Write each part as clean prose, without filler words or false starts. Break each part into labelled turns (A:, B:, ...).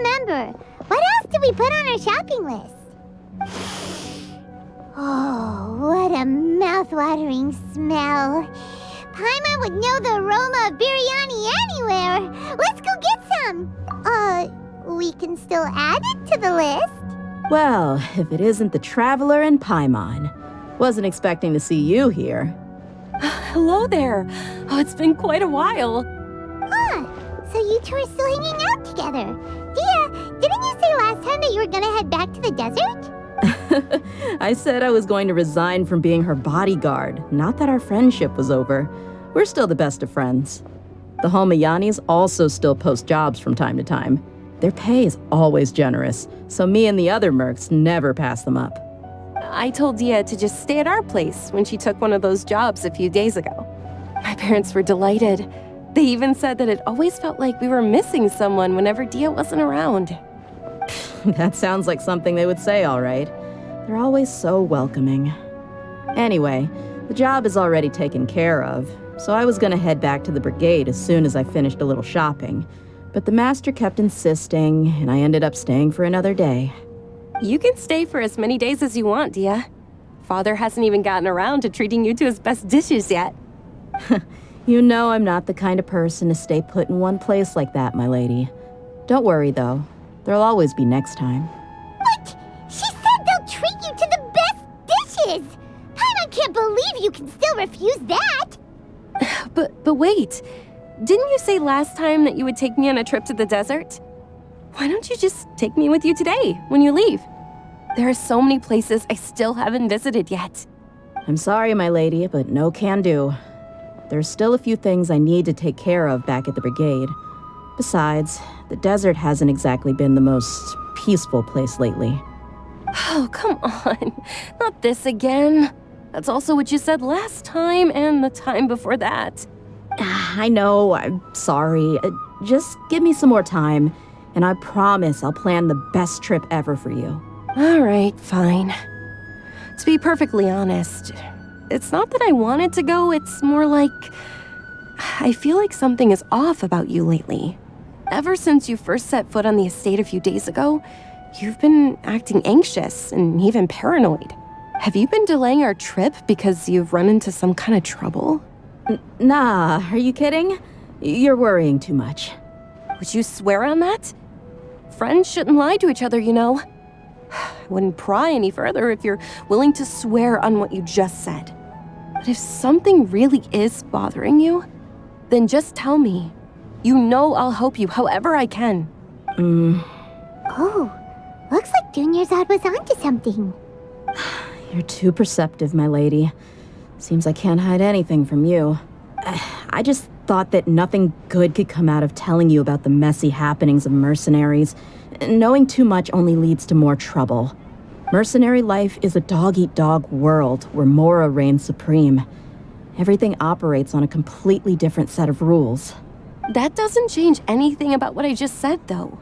A: remember. What else did we put on our shopping list? Oh, what a mouth-watering smell. Paimon would know the aroma of biryani anywhere. Let's go get some. We can still add it to the list.
B: Well, if it isn't the Traveler and Paimon. Wasn't expecting to see you here.
C: Hello there. Oh, it's been quite a while.
A: So you two are still hanging out together. Dehya, didn't you say last time that you were gonna head back to the desert?
B: I said I was going to resign from being her bodyguard, not that our friendship was over. We're still the best of friends. The Homayanis also still post jobs from time to time. Their pay is always generous, so me and the other mercs never pass them up.
C: I told Dehya to just stay at our place when she took one of those jobs a few days ago. My parents were delighted. They even said that it always felt like we were missing someone whenever Dehya wasn't around.
B: That sounds like something they would say, all right. They're always so welcoming. Anyway, the job is already taken care of, so I was gonna head back to the brigade as soon as I finished a little shopping. But the master kept insisting, and I ended up staying for another day.
C: You can stay for as many days as you want, Dehya. Father hasn't even gotten around to treating you to his best dishes yet.
B: You know I'm not the kind of person to stay put in one place like that, my lady. Don't worry, though. There'll always be next time.
A: What? She said they'll treat you to the best dishes! Paimon can't believe you can still refuse that!
C: But wait. Didn't you say last time that you would take me on a trip to the desert? Why don't you just take me with you today, when you leave? There are so many places I still haven't visited yet.
B: I'm sorry, my lady, but no can do. There's still a few things I need to take care of back at the brigade. Besides, the desert hasn't exactly been the most peaceful place lately.
C: Oh, come on. Not this again. That's also what you said last time and the time before that.
B: I know, I'm sorry. Just give me some more time, and I promise I'll plan the best trip ever for you.
C: All right, fine. To be perfectly honest, it's not that I wanted to go, it's more like I feel like something is off about you lately. Ever since you first set foot on the estate a few days ago, you've been acting anxious and even paranoid. Have you been delaying our trip because you've run into some kind of trouble?
B: Nah, are you kidding? You're worrying too much.
C: Would you swear on that? Friends shouldn't lie to each other, you know. I wouldn't pry any further if you're willing to swear on what you just said. But if something really is bothering you, then just tell me. You know I'll help you however I can.
A: Oh, looks like Dunyarzad was onto something.
B: You're too perceptive, my lady. Seems I can't hide anything from you. I just thought that nothing good could come out of telling you about the messy happenings of mercenaries. Knowing too much only leads to more trouble. Mercenary life is a dog-eat-dog world where Mora reigns supreme. Everything operates on a completely different set of rules.
C: That doesn't change anything about what I just said, though.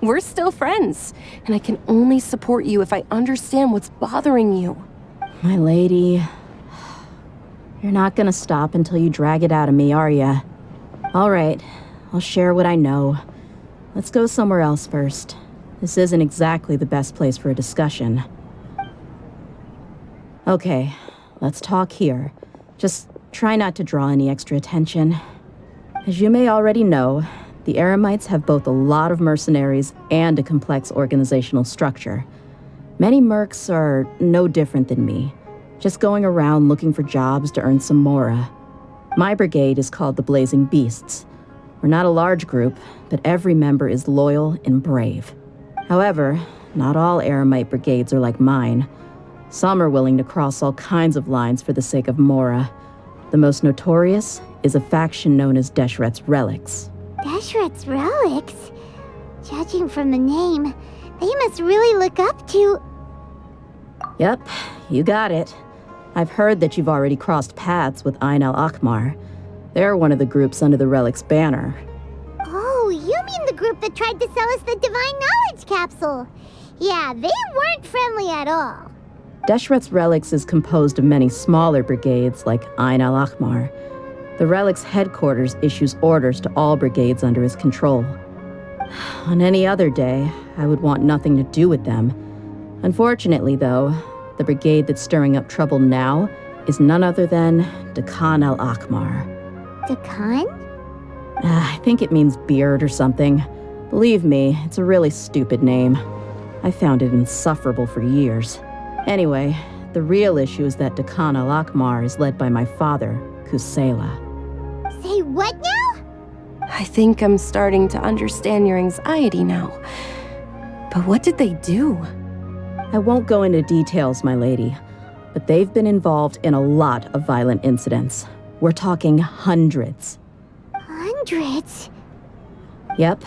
C: We're still friends, and I can only support you if I understand what's bothering you.
B: My lady, you're not gonna stop until you drag it out of me, are ya? All right, I'll share what I know. Let's go somewhere else first. This isn't exactly the best place for a discussion. Okay, let's talk here. Just try not to draw any extra attention. As you may already know, the Eremites have both a lot of mercenaries and a complex organizational structure. Many mercs are no different than me, just going around looking for jobs to earn some mora. My brigade is called the Blazing Beasts. We're not a large group, but every member is loyal and brave. However, not all Eremite brigades are like mine. Some are willing to cross all kinds of lines for the sake of mora. The most notorious is a faction known as Deshret's Relics.
A: Deshret's Relics? Judging from the name, they must really look up to...
B: Yep, you got it. I've heard that you've already crossed paths with Al-Ahmar. They're one of the groups under the Relic's banner.
A: Oh, you mean the group that tried to sell us the Divine Knowledge Capsule? Yeah, they weren't friendly at all.
B: Deshret's Relics is composed of many smaller brigades like Al-Ahmar. The Relic's headquarters issues orders to all brigades under his control. On any other day, I would want nothing to do with them. Unfortunately, though, the brigade that's stirring up trouble now is none other than Dekan Al-Ahmar.
A: Dekan?
B: I think it means beard or something. Believe me, it's a really stupid name. I found it insufferable for years. Anyway, the real issue is that Dekan Al-Ahmar is led by my father, Kusela.
A: Say what now?
C: I think I'm starting to understand your anxiety now. But what did they do?
B: I won't go into details, my lady, but they've been involved in a lot of violent incidents. We're talking hundreds.
A: Hundreds?
B: Yep.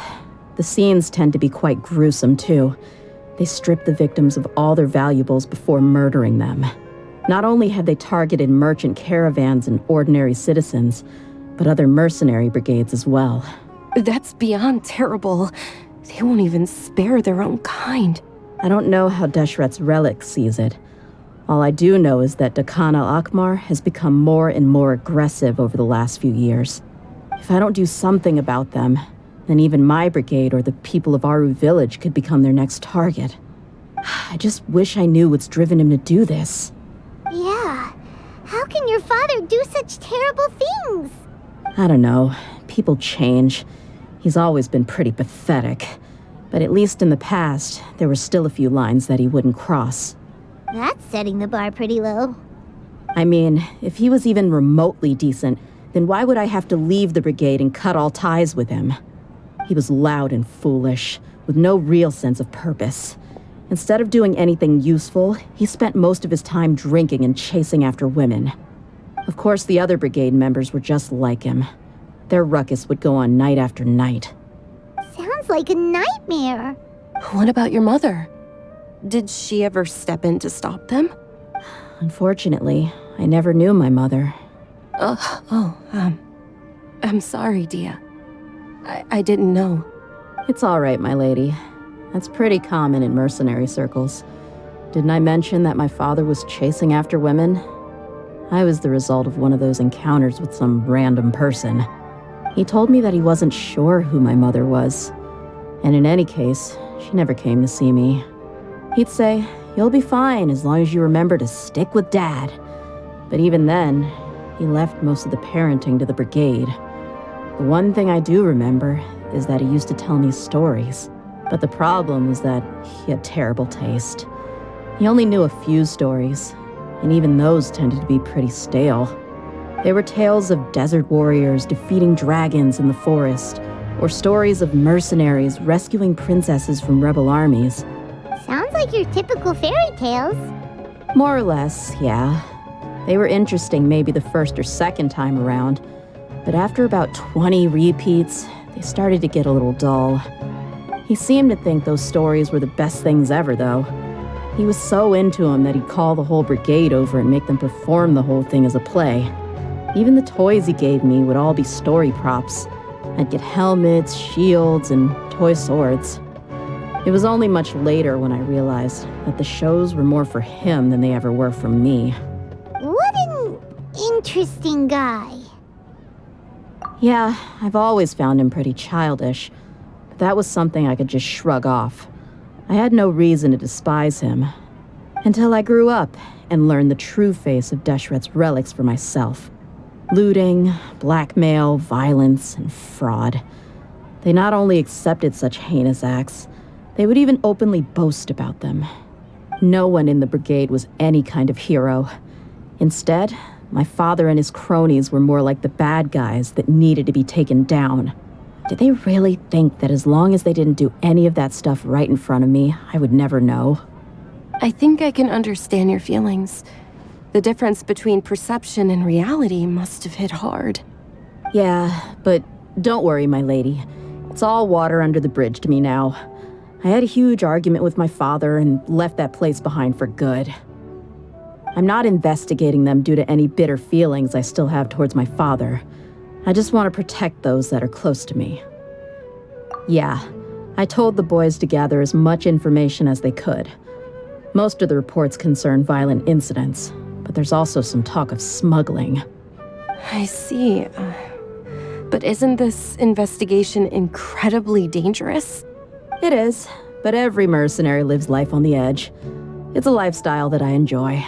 B: The scenes tend to be quite gruesome, too. They strip the victims of all their valuables before murdering them. Not only have they targeted merchant caravans and ordinary citizens, but other mercenary brigades as well.
C: That's beyond terrible. They won't even spare their own kind.
B: I don't know how Deshret's relic sees it. All I do know is that Dekan Al-Ahmar has become more and more aggressive over the last few years. If I don't do something about them, then even my brigade or the people of Aru village could become their next target. I just wish I knew what's driven him to do this.
A: Yeah. How can your father do such terrible things?
B: I don't know. People change. He's always been pretty pathetic. But at least in the past, there were still a few lines that he wouldn't cross.
A: That's setting the bar pretty low.
B: I mean, if he was even remotely decent, then why would I have to leave the brigade and cut all ties with him? He was loud and foolish, with no real sense of purpose. Instead of doing anything useful, he spent most of his time drinking and chasing after women. Of course, the other brigade members were just like him. Their ruckus would go on night after night.
A: Sounds like a nightmare.
C: What about your mother? Did she ever step in to stop them?
B: Unfortunately, I never knew my mother.
C: I'm sorry, Dehya. I didn't know.
B: It's all right, my lady. That's pretty common in mercenary circles. Didn't I mention that my father was chasing after women? I was the result of one of those encounters with some random person. He told me that he wasn't sure who my mother was. And in any case, she never came to see me. He'd say, "You'll be fine as long as you remember to stick with Dad." But even then, he left most of the parenting to the brigade. The one thing I do remember is that he used to tell me stories. But the problem was that he had terrible taste. He only knew a few stories, and even those tended to be pretty stale. They were tales of desert warriors defeating dragons in the forest, or stories of mercenaries rescuing princesses from rebel armies.
A: Sounds like your typical fairy tales.
B: More or less, yeah. They were interesting maybe the first or second time around, but after about 20 repeats, they started to get a little dull. He seemed to think those stories were the best things ever, though. He was so into them that he'd call the whole brigade over and make them perform the whole thing as a play. Even the toys he gave me would all be story props. I'd get helmets, shields, and toy swords. It was only much later when I realized that the shows were more for him than they ever were for me.
A: What an interesting guy.
B: Yeah, I've always found him pretty childish, but that was something I could just shrug off. I had no reason to despise him, until I grew up and learned the true face of Deshret's relics for myself. Looting, blackmail, violence, and fraud. They not only accepted such heinous acts, they would even openly boast about them. No one in the brigade was any kind of hero. Instead, my father and his cronies were more like the bad guys that needed to be taken down. Did they really think that as long as they didn't do any of that stuff right in front of me, I would never know?
C: I think I can understand your feelings. The difference between perception and reality must have hit hard.
B: Yeah, but don't worry, my lady. It's all water under the bridge to me now. I had a huge argument with my father and left that place behind for good. I'm not investigating them due to any bitter feelings I still have towards my father. I just want to protect those that are close to me. Yeah, I told the boys to gather as much information as they could. Most of the reports concern violent incidents, but there's also some talk of smuggling.
C: I see. But isn't this investigation incredibly dangerous?
B: It is, but every mercenary lives life on the edge. It's a lifestyle that I enjoy.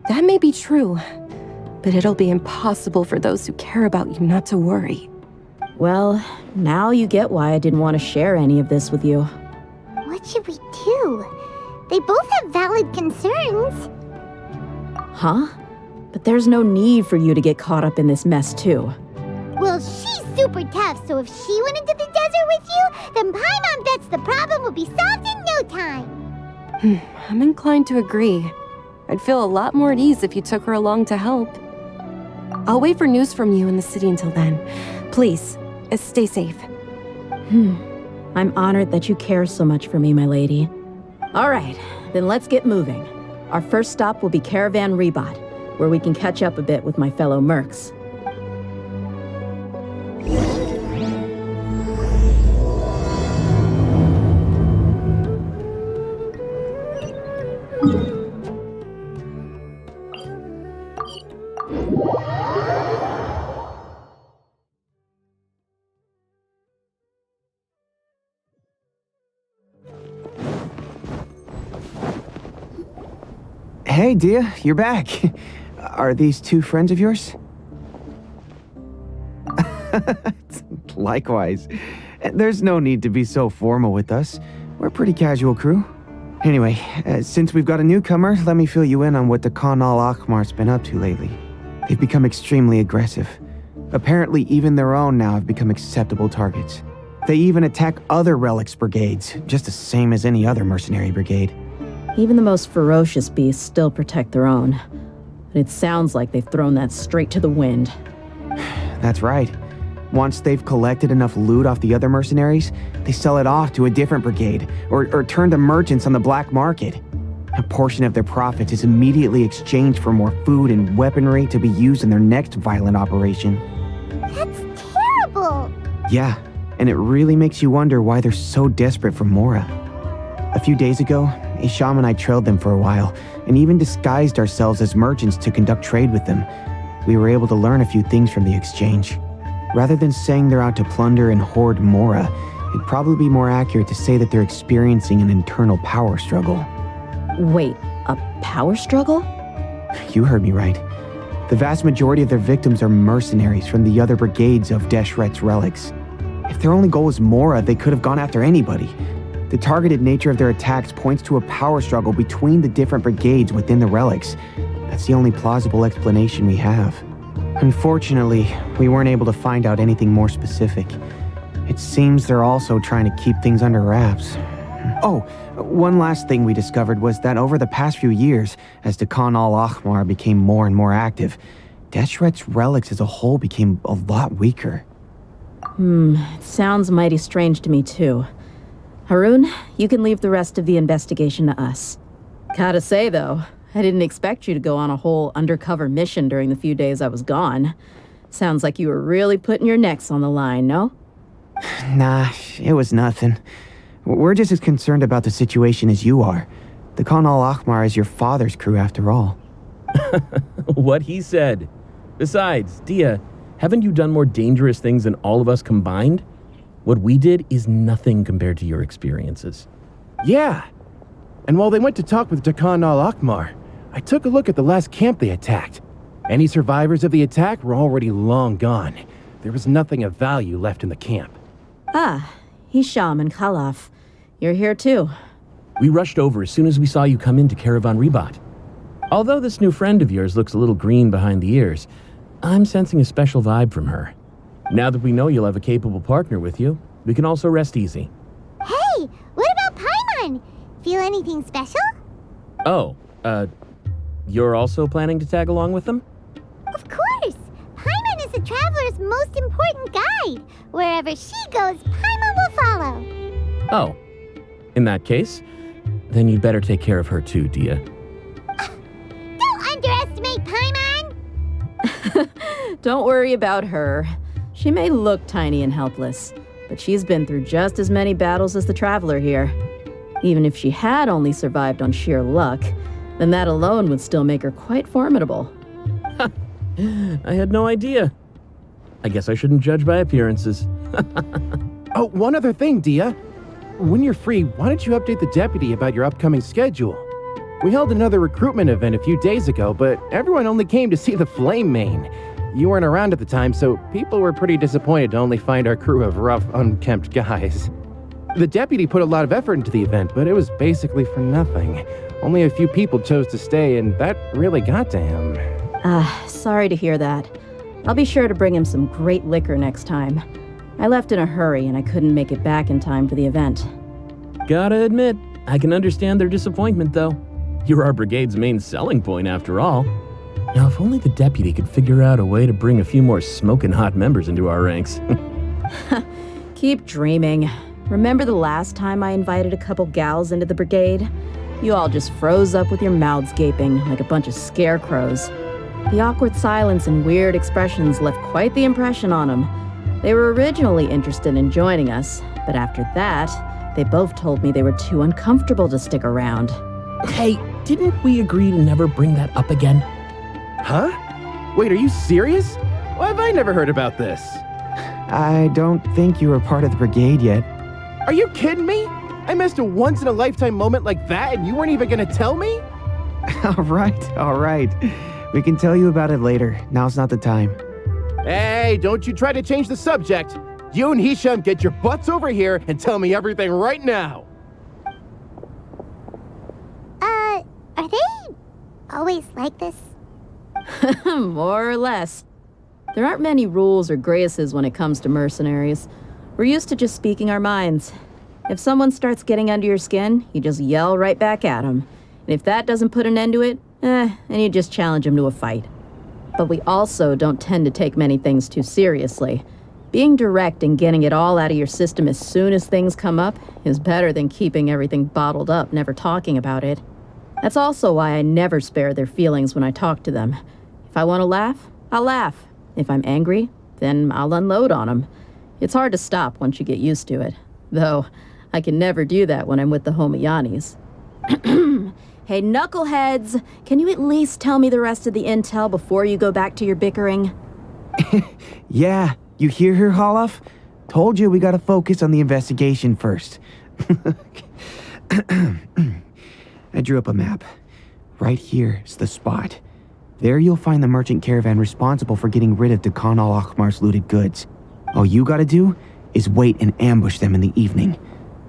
C: That may be true, but it'll be impossible for those who care about you not to worry.
B: Well, now you get why I didn't want to share any of this with you.
A: What should we do? They both have valid concerns.
B: Huh? But there's no need for you to get caught up in this mess, too.
A: Well, she's super tough, so if she went into the desert with you, then Paimon bets the problem would be solved in no time.
C: I'm inclined to agree. I'd feel a lot more at ease if you took her along to help. I'll wait for news from you in the city until then. Please, stay safe.
B: I'm honored that you care so much for me, my lady. All right, then let's get moving. Our first stop will be Caravan Rebot, where we can catch up a bit with my fellow mercs.
D: Hey, Dehya, you're back. Are these two friends of yours? Likewise. There's no need to be so formal with us. We're a pretty casual crew. Anyway, since we've got a newcomer, let me fill you in on what the Khan Al-Ahmar's been up to lately. They've become extremely aggressive. Apparently, even their own now have become acceptable targets. They even attack other relics brigades, just the same as any other mercenary brigade.
B: Even the most ferocious beasts still protect their own. But it sounds like they've thrown that straight to the wind.
D: That's right. Once they've collected enough loot off the other mercenaries, they sell it off to a different brigade, or turn to merchants on the black market. A portion of their profits is immediately exchanged for more food and weaponry to be used in their next violent operation.
A: That's terrible!
D: Yeah, and it really makes you wonder why they're so desperate for Mora. A few days ago, Isham and I trailed them for a while, and even disguised ourselves as merchants to conduct trade with them. We were able to learn a few things from the exchange. Rather than saying they're out to plunder and hoard Mora, it'd probably be more accurate to say that they're experiencing an internal power struggle.
B: Wait, a power struggle?
D: You heard me right. The vast majority of their victims are mercenaries from the other brigades of Deshret's relics. If their only goal was Mora, they could have gone after anybody. The targeted nature of their attacks points to a power struggle between the different brigades within the relics. That's the only plausible explanation we have. Unfortunately, we weren't able to find out anything more specific. It seems they're also trying to keep things under wraps. Oh, one last thing we discovered was that over the past few years, as the Khan Al-Ahmar became more and more active, Deshret's relics as a whole became a lot weaker.
B: It sounds mighty strange to me too. Harun, you can leave the rest of the investigation to us. Gotta say though, I didn't expect you to go on a whole undercover mission during the few days I was gone. Sounds like you were really putting your necks on the line, no?
D: Nah, it was nothing. We're just as concerned about the situation as you are. The Khan Al-Ahmar is your father's crew after all.
E: What he said. Besides, Dehya, haven't you done more dangerous things than all of us combined? What we did is nothing compared to your experiences.
F: Yeah. And while they went to talk with Khan Al-Ahmar, I took a look at the last camp they attacked. Any survivors of the attack were already long gone. There was nothing of value left in the camp.
B: Ah, Hisham and Khalaf. You're here too.
E: We rushed over as soon as we saw you come into Caravan Rebot. Although this new friend of yours looks a little green behind the ears, I'm sensing a special vibe from her. Now that we know you'll have a capable partner with you, we can also rest easy.
A: Hey, what about Paimon? Feel anything special?
E: Oh, you're also planning to tag along with them?
A: Of course! Paimon is the traveler's most important guide. Wherever she goes, Paimon will follow.
E: Oh, in that case, then you'd better take care of her too, Dehya.
A: Don't underestimate Paimon!
B: Don't worry about her. She may look tiny and helpless, but she's been through just as many battles as the traveler here. Even if she had only survived on sheer luck, then that alone would still make her quite formidable.
E: I had no idea. I guess I shouldn't judge by appearances.
F: Oh, one other thing, Dehya. When you're free, why don't you update the deputy about your upcoming schedule? We held another recruitment event a few days ago, but everyone only came to see the Flame Main. You weren't around at the time, so people were pretty disappointed to only find our crew of rough, unkempt guys. The deputy put a lot of effort into the event, but it was basically for nothing. Only a few people chose to stay, and that really got to him.
B: Sorry to hear that. I'll be sure to bring him some great liquor next time. I left in a hurry and I couldn't make it back in time for the event.
E: Gotta admit, I can understand their disappointment, though. You're our brigade's main selling point, after all. Now, if only the deputy could figure out a way to bring a few more smoking hot members into our ranks.
B: Keep dreaming. Remember the last time I invited a couple gals into the brigade? You all just froze up with your mouths gaping like a bunch of scarecrows. The awkward silence and weird expressions left quite the impression on them. They were originally interested in joining us, but after that, they both told me they were too uncomfortable to stick around.
E: Hey, didn't we agree to never bring that up again?
F: Huh? Wait, are you serious? Why have I never heard about this?
D: I don't think you were part of the brigade yet.
F: Are you kidding me? I missed a once-in-a-lifetime moment like that and you weren't even gonna tell me?
D: All right. We can tell you about it later. Now's not the time.
F: Hey, don't you try to change the subject. You and Hisham get your butts over here and tell me everything right now.
A: Are they always like this?
B: More or less. There aren't many rules or graces when it comes to mercenaries. We're used to just speaking our minds. If someone starts getting under your skin, you just yell right back at them. And if that doesn't put an end to it, then you just challenge them to a fight. But we also don't tend to take many things too seriously. Being direct and getting it all out of your system as soon as things come up is better than keeping everything bottled up, never talking about it. That's also why I never spare their feelings when I talk to them. If I want to laugh, I'll laugh. If I'm angry, then I'll unload on them. It's hard to stop once you get used to it. Though, I can never do that when I'm with the Homayanis. Hey, knuckleheads! Can you at least tell me the rest of the intel before you go back to your bickering?
D: Yeah, you hear her, Holloff? Told you we gotta focus on the investigation first. I drew up a map. Right here is the spot. There you'll find the merchant caravan responsible for getting rid of Deccan Al-Ahmar's looted goods. All you gotta do is wait and ambush them in the evening.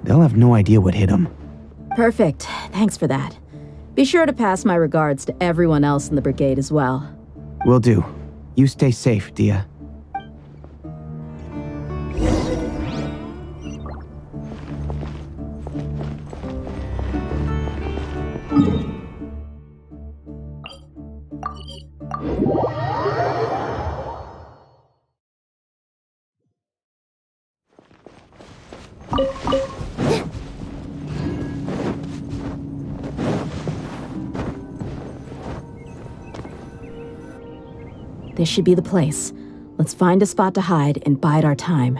D: They'll have no idea what hit them.
B: Perfect. Thanks for that. Be sure to pass my regards to everyone else in the brigade as well.
D: Will do. You stay safe, Dehya.
B: This should be the place. Let's find a spot to hide and bide our time.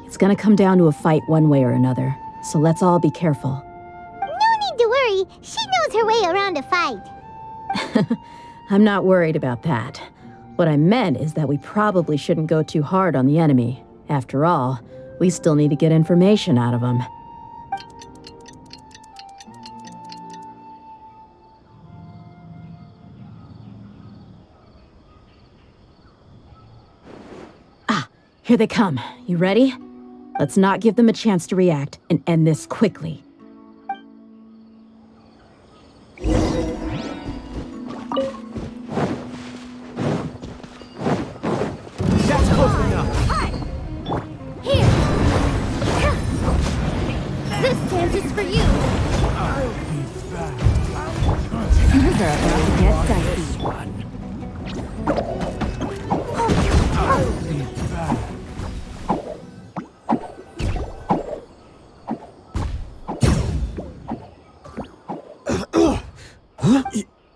B: It's gonna come down to a fight one way or another, so let's all be careful.
A: No need to worry. She knows her way around a fight.
B: I'm not worried about that. What I meant is that we probably shouldn't go too hard on the enemy. After all, we still need to get information out of them. Here they come. You ready? Let's not give them a chance to react and end this quickly.
F: That's close enough.
A: Here. This dance is for you.
C: Things are about to get dicey.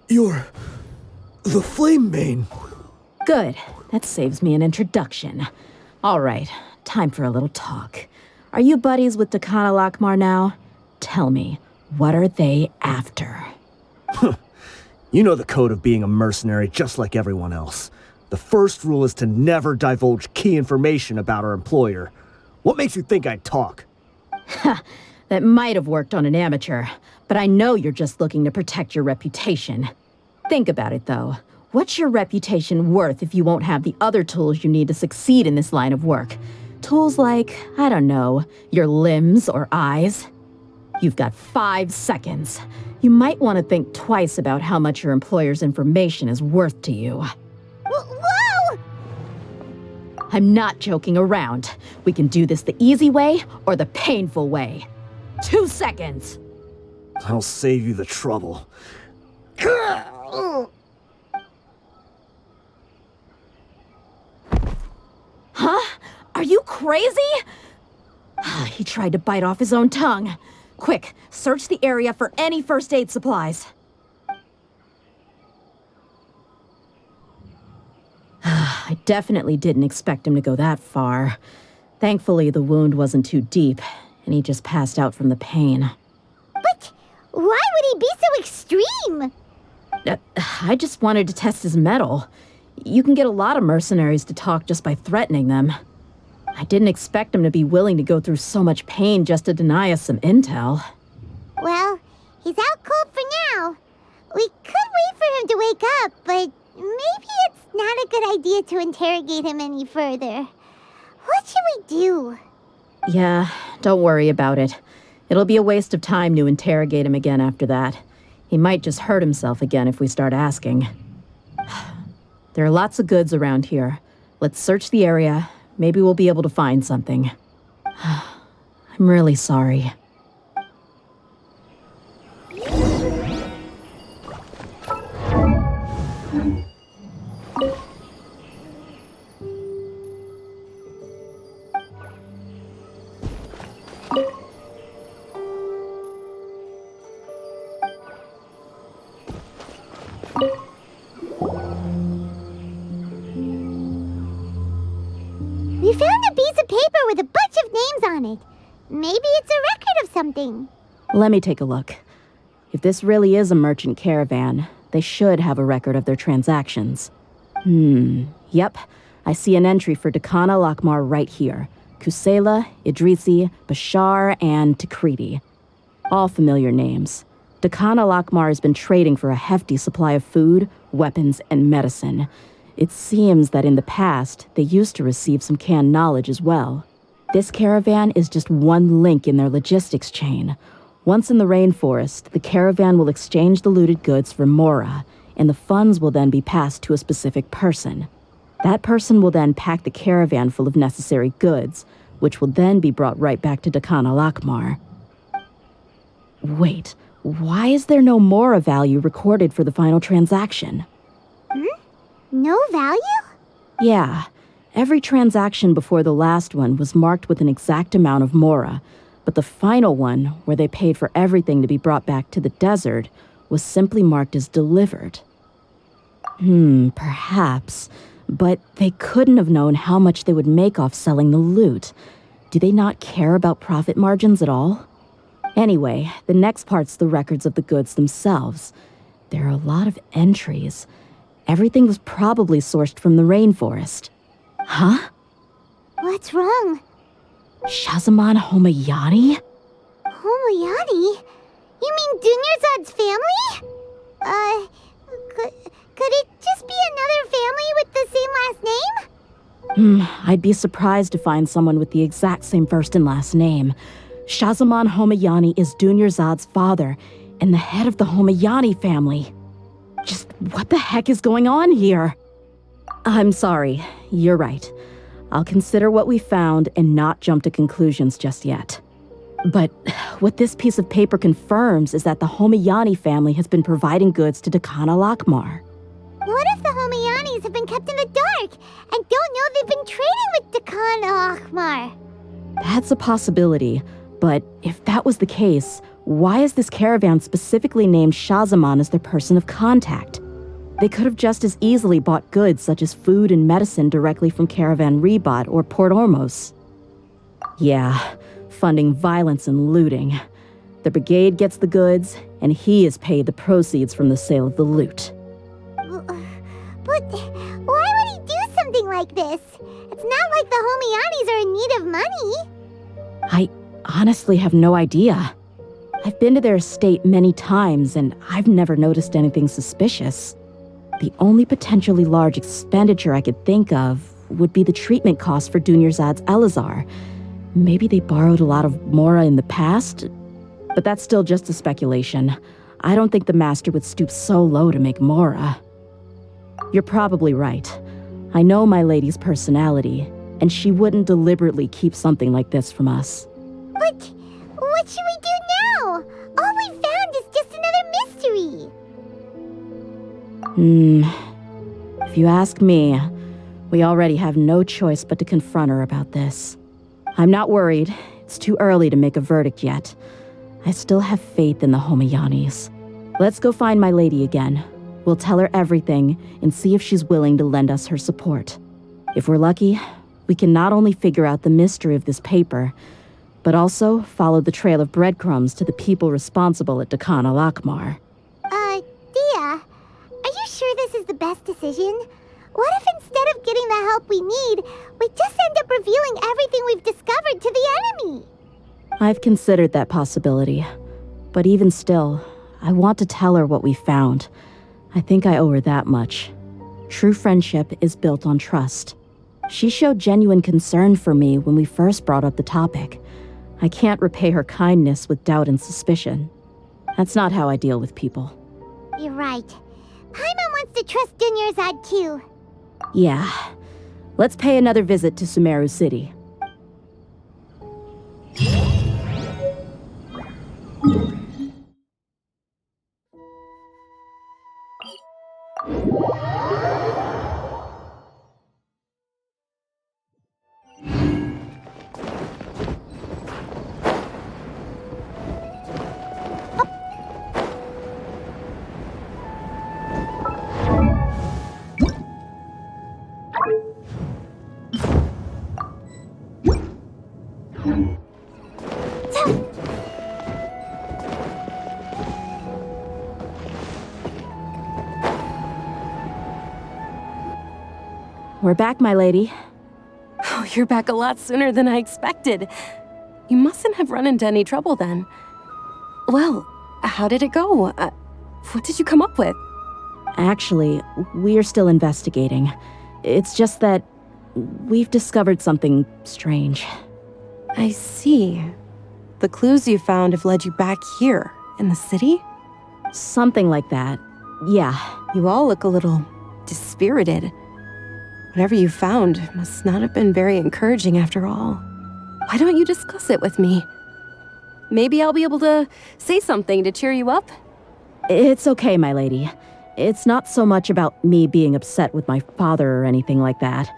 G: You're the Flame Main.
B: Good. That saves me an introduction. All right, time for a little talk. Are you buddies with Deccan Al-Ahmar now? Tell me, what are they after?
H: You know the code of being a mercenary just like everyone else. The first rule is to never divulge key information about our employer. What makes you think I'd talk?
B: That might have worked on an amateur, but I know you're just looking to protect your reputation. Think about it, though. What's your reputation worth if you won't have the other tools you need to succeed in this line of work? Tools like, I don't know, your limbs or eyes? You've got 5 seconds. You might want to think twice about how much your employer's information is worth to you.
A: Whoa!
B: I'm not joking around. We can do this the easy way or the painful way. 2 seconds.
H: I'll save you the trouble.
B: Huh? Are you crazy? He tried to bite off his own tongue. Quick, search the area for any first aid supplies. I definitely didn't expect him to go that far. Thankfully, the wound wasn't too deep, and he just passed out from the pain.
A: But why would he be so extreme?
B: I just wanted to test his mettle. You can get a lot of mercenaries to talk just by threatening them. I didn't expect him to be willing to go through so much pain just to deny us some intel.
A: Well, he's out cold for now. We could wait for him to wake up, but maybe it's not a good idea to interrogate him any further. What should we do?
B: Yeah, don't worry about it. It'll be a waste of time to interrogate him again after that. He might just hurt himself again if we start asking. There are lots of goods around here. Let's search the area. Maybe we'll be able to find something. I'm really sorry.
A: We found a piece of paper with a bunch of names on it. Maybe it's a record of something.
B: Let me take a look. If this really is a merchant caravan, they should have a record of their transactions. Yep. I see an entry for Dehya Al-Ahmar right here. Kusela, Idrisi, Bashar, and Takriti. All familiar names. Dehya Al-Ahmar has been trading for a hefty supply of food, weapons, and medicine. It seems that in the past, they used to receive some canned knowledge as well. This caravan is just one link in their logistics chain. Once in the rainforest, the caravan will exchange the looted goods for mora, and the funds will then be passed to a specific person. That person will then pack the caravan full of necessary goods, which will then be brought right back to Dehya Al-Ahmar. Wait, why is there no mora value recorded for the final transaction?
A: No value?
B: Yeah. Every transaction before the last one was marked with an exact amount of mora, but the final one, where they paid for everything to be brought back to the desert, was simply marked as delivered. Perhaps. But they couldn't have known how much they would make off selling the loot. Do they not care about profit margins at all? Anyway, the next part's the records of the goods themselves. There are a lot of entries. Everything was probably sourced from the rainforest. Huh?
A: What's wrong?
B: Shahzaman Homayani?
A: Homayani? You mean Dunyarzad's family? Could it just be another family with the same last name?
B: I'd be surprised to find someone with the exact same first and last name. Shahzaman Homayani is Dunyarzad's father, and the head of the Homayani family. Just what the heck is going on here? I'm sorry, you're right. I'll consider what we found and not jump to conclusions just yet. But what this piece of paper confirms is that the Homayani family has been providing goods to Dehya Al-Ahmar.
A: What if the Homayanis have been kept in the dark and don't know they've been trading with Dehya Al-Ahmar?
B: That's a possibility, but if that was the case, why is this caravan specifically named Shahzaman as their person of contact? They could have just as easily bought goods such as food and medicine directly from Caravan Ribat or Port Ormos. Yeah, funding violence and looting. The brigade gets the goods, and he is paid the proceeds from the sale of the loot.
A: But why would he do something like this? It's not like the Homianis are in need of money.
B: I honestly have no idea. I've been to their estate many times, and I've never noticed anything suspicious. The only potentially large expenditure I could think of would be the treatment cost for Dunyarzad's Elazar. Maybe they borrowed a lot of Mora in the past? But that's still just a speculation. I don't think the master would stoop so low to make Mora. You're probably right. I know my lady's personality, and she wouldn't deliberately keep something like this from us.
A: But what should we do now? All we found is just another mystery.
B: If you ask me, we already have no choice but to confront her about this. I'm not worried. It's too early to make a verdict yet. I still have faith in the Homianis. Let's go find my lady again. We'll tell her everything and see if she's willing to lend us her support. If we're lucky, we can not only figure out the mystery of this paper, but also follow the trail of breadcrumbs to the people responsible at Dehya Al-Ahmar.
A: Dehya, are you sure this is the best decision? What if instead of getting the help we need, we just end up revealing everything we've discovered to the enemy?
B: I've considered that possibility, but even still, I want to tell her what we found. I think I owe her that much. True friendship is built on trust. She showed genuine concern for me when we first brought up the topic. I can't repay her kindness with doubt and suspicion. That's not how I deal with people.
A: You're right. Paimon wants to trust Dunyarzad too.
B: Yeah. Let's pay another visit to Sumeru City. We're back, my lady.
C: Oh, you're back a lot sooner than I expected. You mustn't have run into any trouble then. Well, how did it go? What did you come up with?
B: Actually, we're still investigating. It's just that we've discovered something strange.
C: I see. The clues you found have led you back here, in the city?
B: Something like that. Yeah.
C: You all look a little dispirited. Whatever you found must not have been very encouraging after all. Why don't you discuss it with me? Maybe I'll be able to say something to cheer you up?
B: It's okay, my lady. It's not so much about me being upset with my father or anything like that.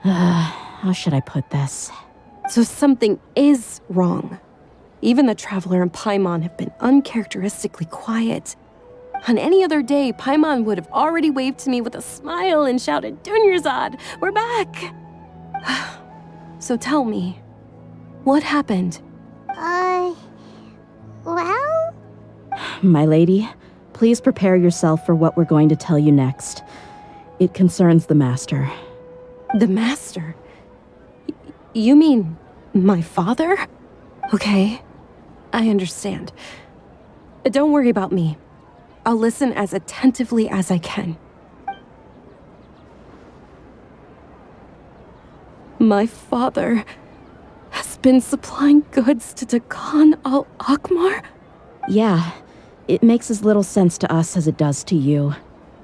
B: How should I put this?
C: So something is wrong. Even the Traveler and Paimon have been uncharacteristically quiet. On any other day, Paimon would have already waved to me with a smile and shouted, "Dunyarzad, we're back!" So tell me, what happened?
A: Well?
B: My lady, please prepare yourself for what we're going to tell you next. It concerns the Master.
C: The Master? You mean my father? Okay, I understand. Don't worry about me. I'll listen as attentively as I can. My father has been supplying goods to Dehya Al-Ahmar?
B: Yeah, it makes as little sense to us as it does to you.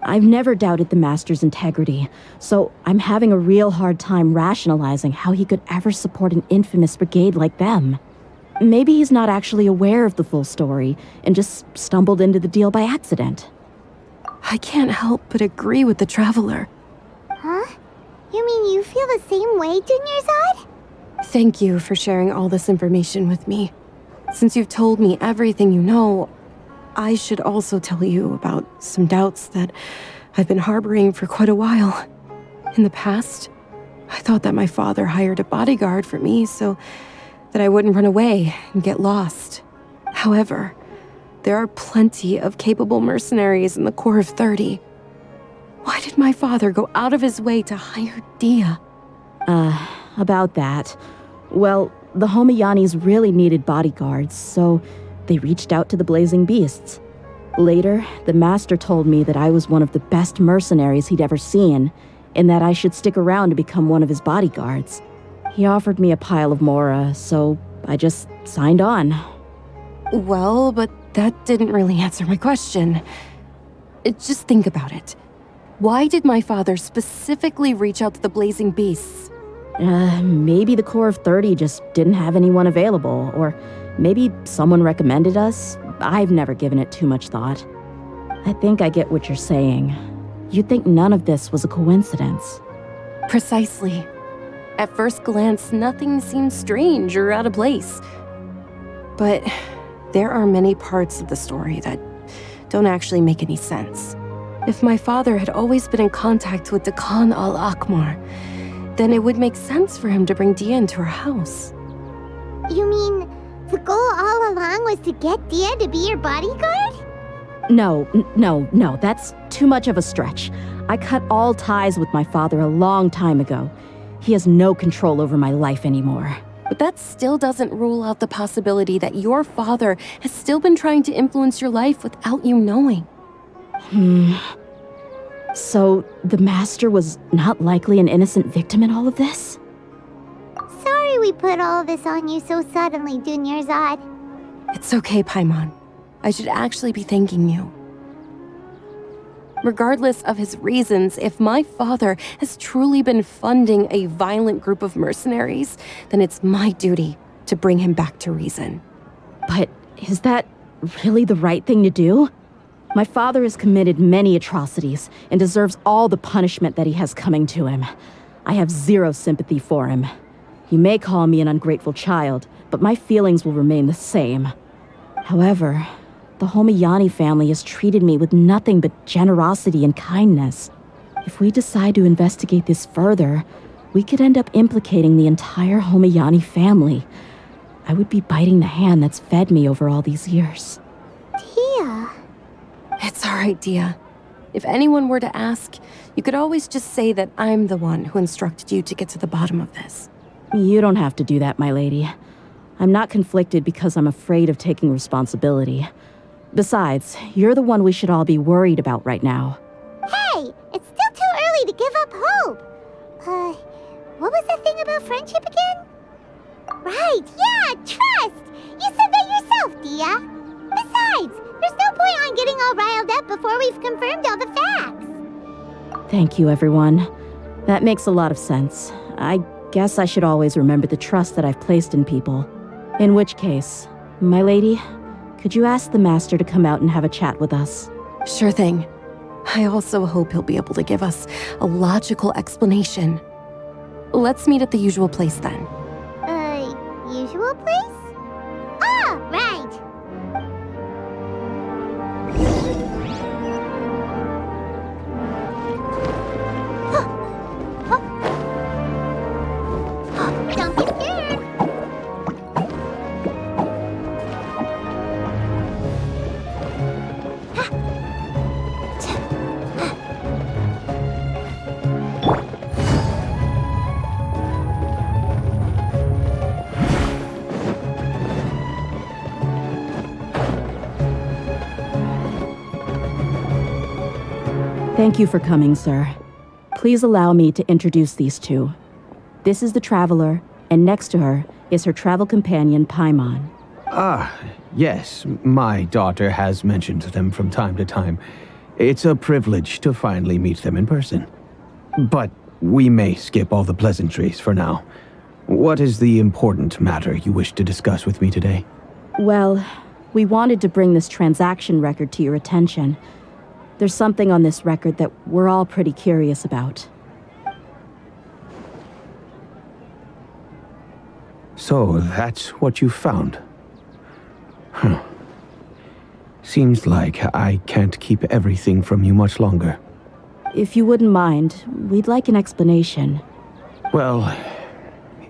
B: I've never doubted the Master's integrity, so I'm having a real hard time rationalizing how he could ever support an infamous brigade like them. Maybe he's not actually aware of the full story and just stumbled into the deal by accident.
C: I can't help but agree with the Traveler.
A: Huh? You mean you feel the same way, Dunyarzad?
C: Thank you for sharing all this information with me. Since you've told me everything you know, I should also tell you about some doubts that I've been harboring for quite a while. In the past, I thought that my father hired a bodyguard for me so that I wouldn't run away and get lost. However, there are plenty of capable mercenaries in the Corps of 30. Why did my father go out of his way to hire Dehya?
B: About that. Well, the Homayanis really needed bodyguards, so they reached out to the Blazing Beasts. Later, the Master told me that I was one of the best mercenaries he'd ever seen, and that I should stick around to become one of his bodyguards. He offered me a pile of mora, so I just signed on.
C: Well, but that didn't really answer my question. Just think about it. Why did my father specifically reach out to the Blazing Beasts?
B: Maybe the Corps of 30 just didn't have anyone available, or maybe someone recommended us. I've never given it too much thought. I think I get what you're saying. You'd think none of this was a coincidence.
C: Precisely. At first glance, nothing seems strange or out of place. But there are many parts of the story that don't actually make any sense. If my father had always been in contact with Dekan Al-Ahmar, then it would make sense for him to bring Dehya into her house.
A: You mean the goal all along was to get Dehya to be your bodyguard?
B: No, that's too much of a stretch. I cut all ties with my father a long time ago. He has no control over my life anymore.
C: But that still doesn't rule out the possibility that your father has still been trying to influence your life without you knowing.
B: So, the Master was not likely an innocent victim in all of this?
A: Sorry we put all of this on you so suddenly, Dunyarzad.
C: It's okay, Paimon. I should actually be thanking you. Regardless of his reasons, if my father has truly been funding a violent group of mercenaries, then it's my duty to bring him back to reason.
B: But is that really the right thing to do? My father has committed many atrocities and deserves all the punishment that he has coming to him. I have zero sympathy for him. You may call me an ungrateful child, but my feelings will remain the same. However, the Homayani family has treated me with nothing but generosity and kindness. If we decide to investigate this further, we could end up implicating the entire Homayani family. I would be biting the hand that's fed me over all these years.
A: Dehya.
C: It's all right, Dehya. If anyone were to ask, you could always just say that I'm the one who instructed you to get to the bottom of this.
B: You don't have to do that, my lady. I'm not conflicted because I'm afraid of taking responsibility. Besides, you're the one we should all be worried about right now.
A: Hey, it's still too early to give up hope. What was that thing about friendship again? Right, yeah, trust! You said that yourself, Dehya. Besides, there's no point on getting all riled up before we've confirmed all the facts.
B: Thank you, everyone. That makes a lot of sense. I guess I should always remember the trust that I've placed in people. In which case, my lady, could you ask the Master to come out and have a chat with us?
C: Sure thing. I also hope he'll be able to give us a logical explanation. Let's meet at the usual place then.
A: Usual place? Ah, right. Don't be scared.
B: Thank you for coming, sir. Please allow me to introduce these two. This is the Traveler, and next to her is her travel companion, Paimon.
D: Ah, yes, my daughter has mentioned them from time to time. It's a privilege to finally meet them in person. But we may skip all the pleasantries for now. What is the important matter you wish to discuss with me today?
B: Well, we wanted to bring this transaction record to your attention. There's something on this record that we're all pretty curious about.
D: So, that's what you found? Huh. Seems like I can't keep everything from you much longer.
B: If you wouldn't mind, we'd like an explanation.
D: Well,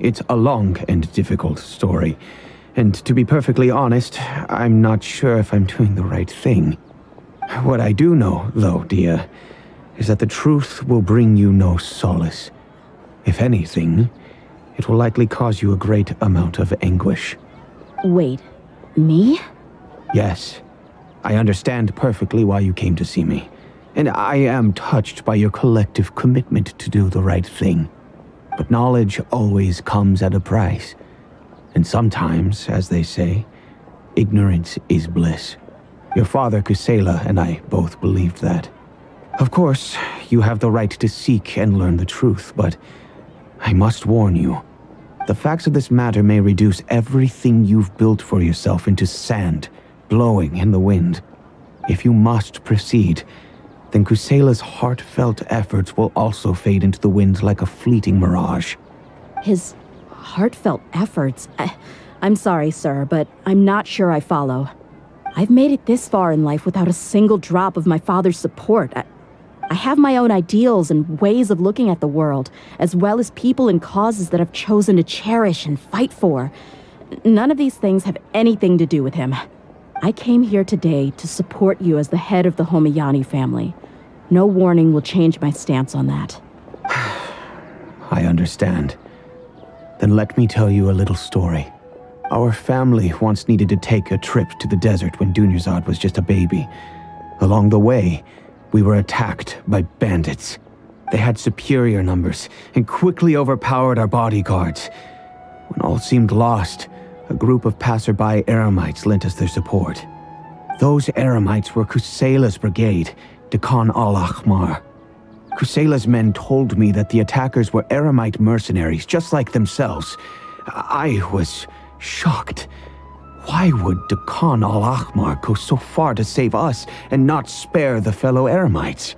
D: it's a long and difficult story, And to be perfectly honest, I'm not sure if I'm doing the right thing. What I do know, though, Dehya, is that the truth will bring you no solace. If anything, it will likely cause you a great amount of anguish.
B: Wait, me?
D: Yes, I understand perfectly why you came to see me, and I am touched by your collective commitment to do the right thing. But knowledge always comes at a price, and sometimes, as they say, ignorance is bliss. Your father, Kusela, and I both believed that. Of course, you have the right to seek and learn the truth, but I must warn you. The facts of this matter may reduce everything you've built for yourself into sand, blowing in the wind. If you must proceed, then Kusela's heartfelt efforts will also fade into the wind like a fleeting mirage.
B: His heartfelt efforts? I'm sorry, sir, but I'm not sure I follow. I've made it this far in life without a single drop of my father's support. I have my own ideals and ways of looking at the world, as well as people and causes that I've chosen to cherish and fight for. None of these things have anything to do with him. I came here today to support you as the head of the Homayani family. No warning will change my stance on that.
D: I understand. Then let me tell you a little story. Our family once needed to take a trip to the desert when Dunyarzad was just a baby. Along the way, we were attacked by bandits. They had superior numbers and quickly overpowered our bodyguards. When all seemed lost, a group of passerby Eremites lent us their support. Those Eremites were Kusela's brigade, Dehya Al-Ahmar. Kusela's men told me that the attackers were Eremite mercenaries, just like themselves. I was shocked. Why would Dehya Al-Ahmar go so far to save us and not spare the fellow Eremites?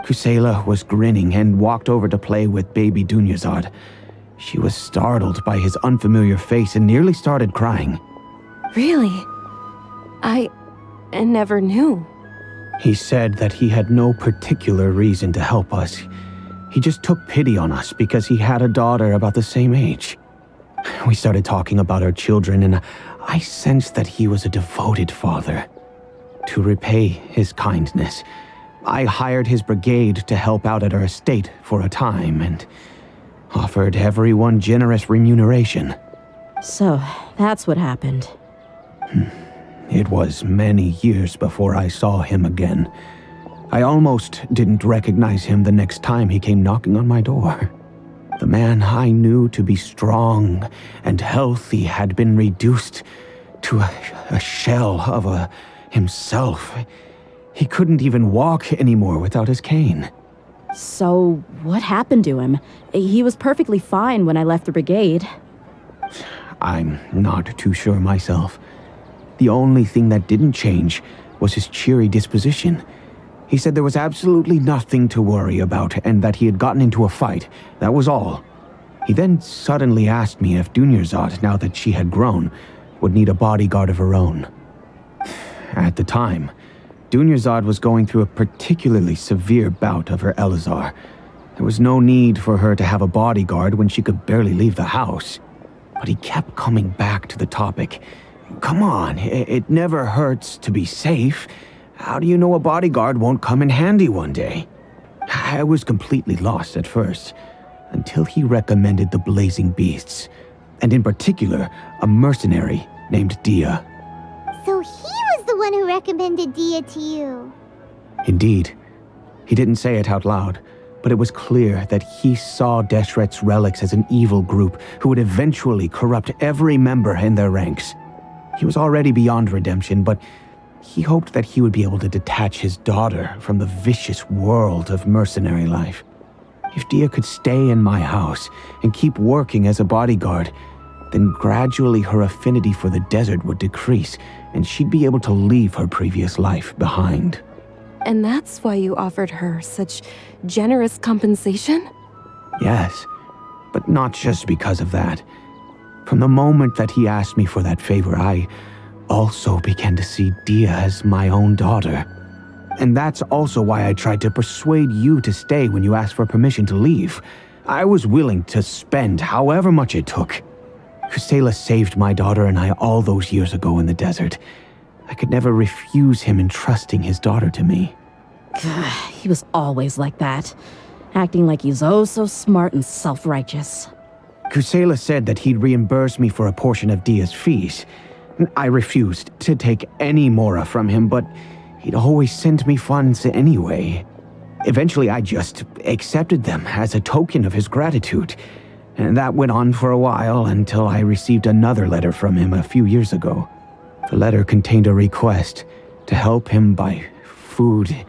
D: Kusela was grinning and walked over to play with baby Dunyarzad. She was startled by his unfamiliar face and nearly started crying.
C: Really? I never knew.
D: He said that he had no particular reason to help us. He just took pity on us because he had a daughter about the same age. We started talking about our children, and I sensed that he was a devoted father. To repay his kindness, I hired his brigade to help out at our estate for a time and offered everyone generous remuneration.
B: So, that's what happened.
D: It was many years before I saw him again. I almost didn't recognize him the next time he came knocking on my door. The man I knew to be strong and healthy had been reduced to a shell of himself. He couldn't even walk anymore without his cane.
B: So, what happened to him? He was perfectly fine when I left the brigade.
D: I'm not too sure myself. The only thing that didn't change was his cheery disposition. He said there was absolutely nothing to worry about and that he had gotten into a fight. That was all. He then suddenly asked me if Dunyarzad, now that she had grown, would need a bodyguard of her own. At the time, Dunyarzad was going through a particularly severe bout of her Elazar. There was no need for her to have a bodyguard when she could barely leave the house. But he kept coming back to the topic. Come on, it never hurts to be safe. How do you know a bodyguard won't come in handy one day? I was completely lost at first, until he recommended the Blazing Beasts, and in particular, a mercenary named Dehya.
A: So he was the one who recommended Dehya to you.
D: Indeed. He didn't say it out loud, but it was clear that he saw Deshret's relics as an evil group who would eventually corrupt every member in their ranks. He was already beyond redemption, but he hoped that he would be able to detach his daughter from the vicious world of mercenary life. If Dehya could stay in my house and keep working as a bodyguard, then gradually her affinity for the desert would decrease, and she'd be able to leave her previous life behind.
C: And that's why you offered her such generous compensation?
D: Yes, but not just because of that. From the moment that he asked me for that favor, I also began to see Dehya as my own daughter. And that's also why I tried to persuade you to stay when you asked for permission to leave. I was willing to spend however much it took. Kusela saved my daughter and I all those years ago in the desert. I could never refuse him entrusting his daughter to me.
B: He was always like that, acting like he's oh so smart and self-righteous.
D: Kusela said that he'd reimburse me for a portion of Dehya's fees. I refused to take any mora from him, but he'd always send me funds anyway. Eventually, I just accepted them as a token of his gratitude. And that went on for a while until I received another letter from him a few years ago. The letter contained a request to help him buy food,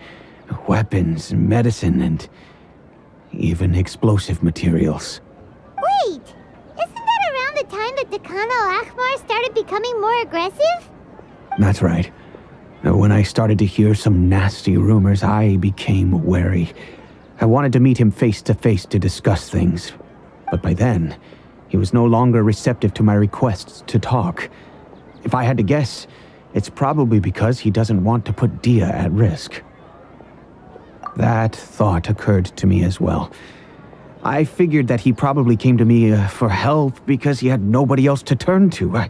D: weapons, medicine, and even explosive materials.
A: Wait! Isn't that around the time that Deccan Al-Ahmar started becoming more aggressive?
D: That's right. When I started to hear some nasty rumors, I became wary. I wanted to meet him face to face to discuss things. But by then, he was no longer receptive to my requests to talk. If I had to guess, it's probably because he doesn't want to put Dehya at risk. That thought occurred to me as well. I figured that he probably came to me for help because he had nobody else to turn to.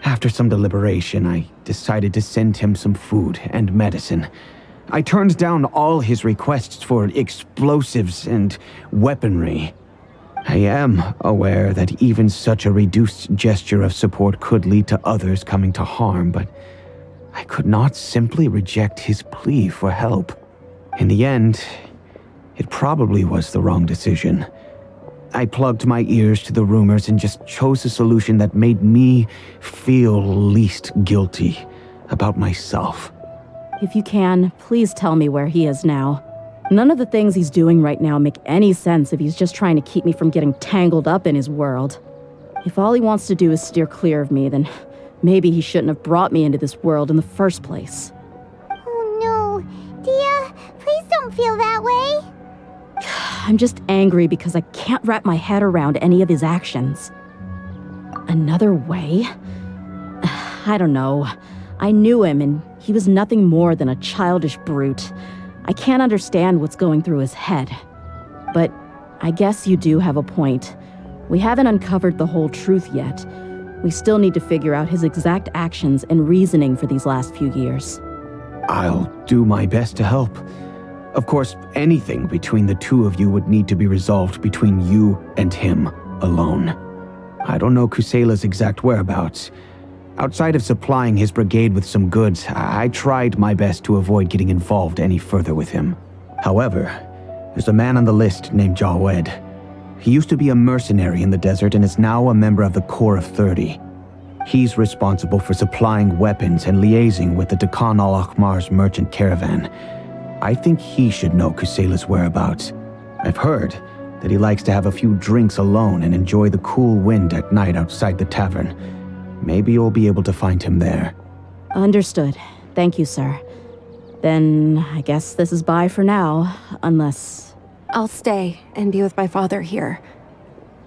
D: After some deliberation, I decided to send him some food and medicine. I turned down all his requests for explosives and weaponry. I am aware that even such a reduced gesture of support could lead to others coming to harm, but I could not simply reject his plea for help. In the end, it probably was the wrong decision. I plugged my ears to the rumors and just chose a solution that made me feel least guilty about myself.
B: If you can, please tell me where he is now. None of the things he's doing right now make any sense if he's just trying to keep me from getting tangled up in his world. If all he wants to do is steer clear of me, then maybe he shouldn't have brought me into this world in the first place.
A: Oh no. Dehya, please don't feel that way.
B: I'm just angry because I can't wrap my head around any of his actions. Another way? I don't know. I knew him, and he was nothing more than a childish brute. I can't understand what's going through his head. But I guess you do have a point. We haven't uncovered the whole truth yet. We still need to figure out his exact actions and reasoning for these last few years.
D: I'll do my best to help. Of course, anything between the two of you would need to be resolved between you and him alone. I don't know Kusela's exact whereabouts. Outside of supplying his brigade with some goods, I tried my best to avoid getting involved any further with him. However, there's a man on the list named Jawed. He used to be a mercenary in the desert and is now a member of the Corps of 30. He's responsible for supplying weapons and liaising with the Deccan Al-Ahmar's merchant caravan. I think he should know Kusela's whereabouts. I've heard that he likes to have a few drinks alone and enjoy the cool wind at night outside the tavern. Maybe you'll be able to find him there.
B: Understood. Thank you, sir. Then I guess this is bye for now, unless...
C: I'll stay and be with my father here.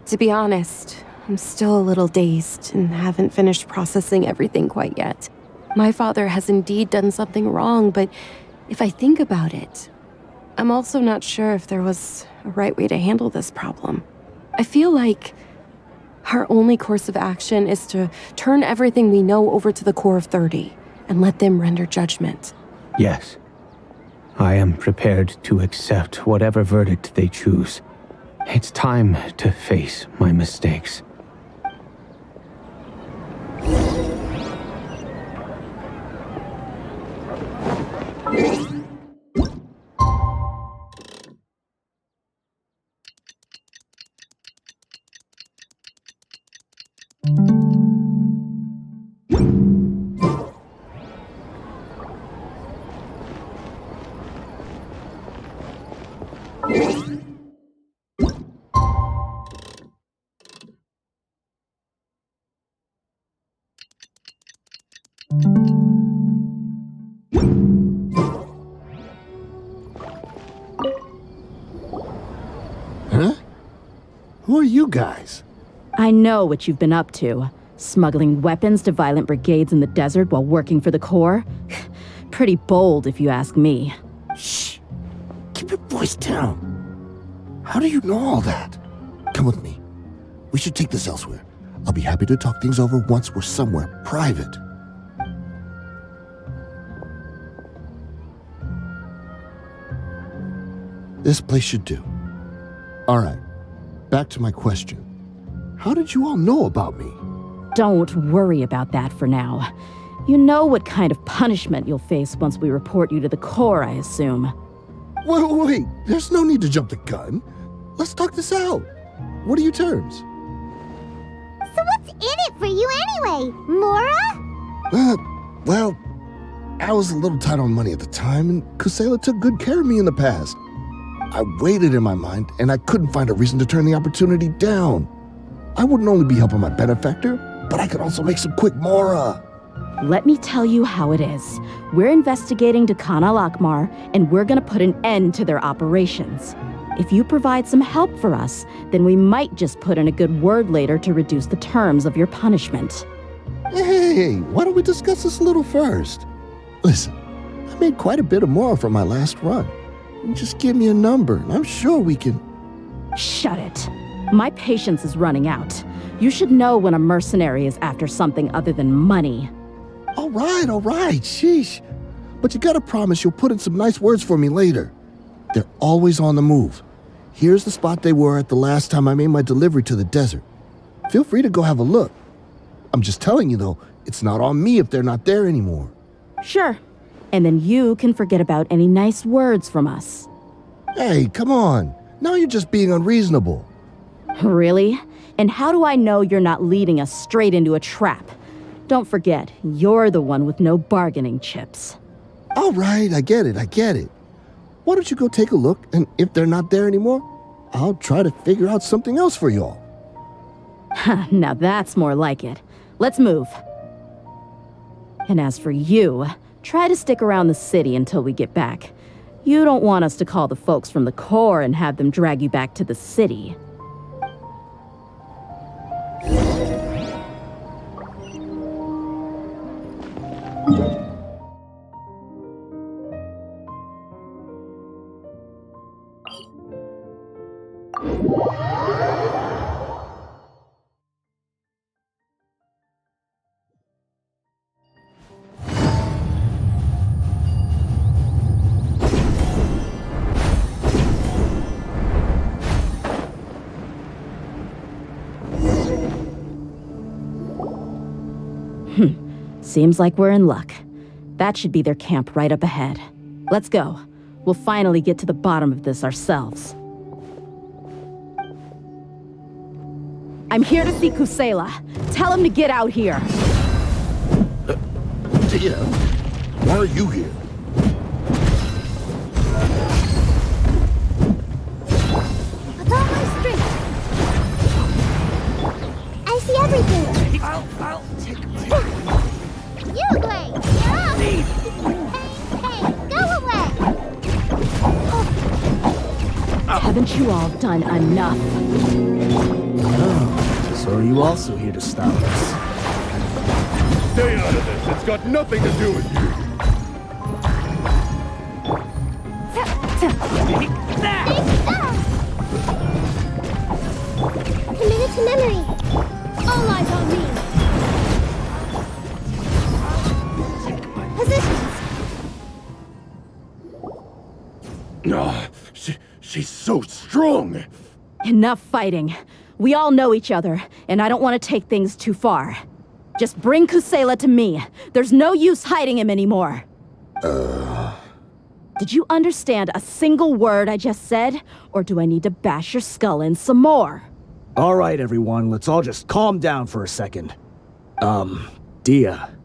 C: To be honest, I'm still a little dazed and haven't finished processing everything quite yet. My father has indeed done something wrong, but if I think about it, I'm also not sure if there was a right way to handle this problem. I feel like our only course of action is to turn everything we know over to the Corps of 30 and let them render judgment.
D: Yes. I am prepared to accept whatever verdict they choose. It's time to face my mistakes.
I: Huh? Who are you guys?
B: I know what you've been up to. Smuggling weapons to violent brigades in the desert while working for the Corps? Pretty bold, if you ask me.
I: Shh. Keep your voice down. How do you know all that? Come with me. We should take this elsewhere. I'll be happy to talk things over once we're somewhere private. This place should do. All right, back to my question. How did you all know about me?
B: Don't worry about that for now. You know what kind of punishment you'll face once we report you to the Corps, I assume.
I: Wait, there's no need to jump the gun. Let's talk this out. What are your terms?
A: So what's in it for you anyway, Mora?
I: Well, I was a little tight on money at the time, and Kusela took good care of me in the past. I waited in my mind, and I couldn't find a reason to turn the opportunity down. I wouldn't only be helping my benefactor, but I could also make some quick Mora.
B: Let me tell you how it is. We're investigating Dehya Al-Ahmar, and we're gonna put an end to their operations. If you provide some help for us, then we might just put in a good word later to reduce the terms of your punishment.
I: Hey, why don't we discuss this a little first? Listen, I made quite a bit of Mora from my last run. Just give me a number, and I'm sure we can...
B: Shut it. My patience is running out. You should know when a mercenary is after something other than money.
I: All right, sheesh. But you gotta promise you'll put in some nice words for me later. They're always on the move. Here's the spot they were at the last time I made my delivery to the desert. Feel free to go have a look. I'm just telling you though, it's not on me if they're not there anymore.
B: Sure. And then you can forget about any nice words from us.
I: Hey, come on. Now you're just being unreasonable.
B: Really? And how do I know you're not leading us straight into a trap? Don't forget, you're the one with no bargaining chips.
I: All right, I get it. Why don't you go take a look, and if they're not there anymore, I'll try to figure out something else for y'all.
B: Now that's more like it. Let's move. And as for you, try to stick around the city until we get back. You don't want us to call the folks from the Corps and have them drag you back to the city. Seems like we're in luck. That should be their camp right up ahead. Let's go. We'll finally get to the bottom of this ourselves. I'm here to see Kusela. Tell him to get out here.
I: Dehya, why are you here?
A: With all my strength. I see everything.
H: I'll take
A: You, Gray. You're up. Hey, go away.
B: Haven't you all done enough?
H: So are you also here to stop us?
F: Stay out of this. It's got nothing to do with you.
A: Committed to memory. All eyes on me. Positions.
F: Oh, she's so strong.
B: Enough fighting. We all know each other, and I don't want to take things too far. Just bring Kusela to me. There's no use hiding him anymore. Did you understand a single word I just said? Or do I need to bash your skull in some more?
H: All right, everyone, let's all just calm down for a second. Dehya,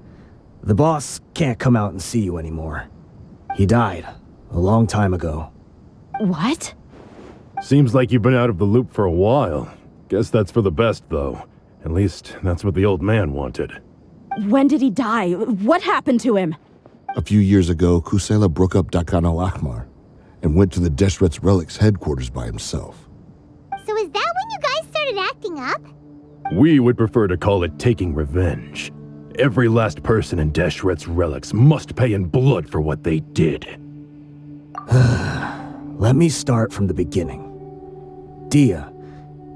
H: the boss can't come out and see you anymore. He died a long time ago.
B: What?
F: Seems like you've been out of the loop for a while. Guess that's for the best, though. At least, that's what the old man wanted.
B: When did he die? What happened to him?
I: A few years ago, Kusela broke up Dehya Al-Ahmar and went to the Deshret's Relics headquarters by himself.
A: So is that when you guys started acting up?
F: We would prefer to call it taking revenge. Every last person in Deshret's Relics must pay in blood for what they did.
H: Let me start from the beginning. Dehya,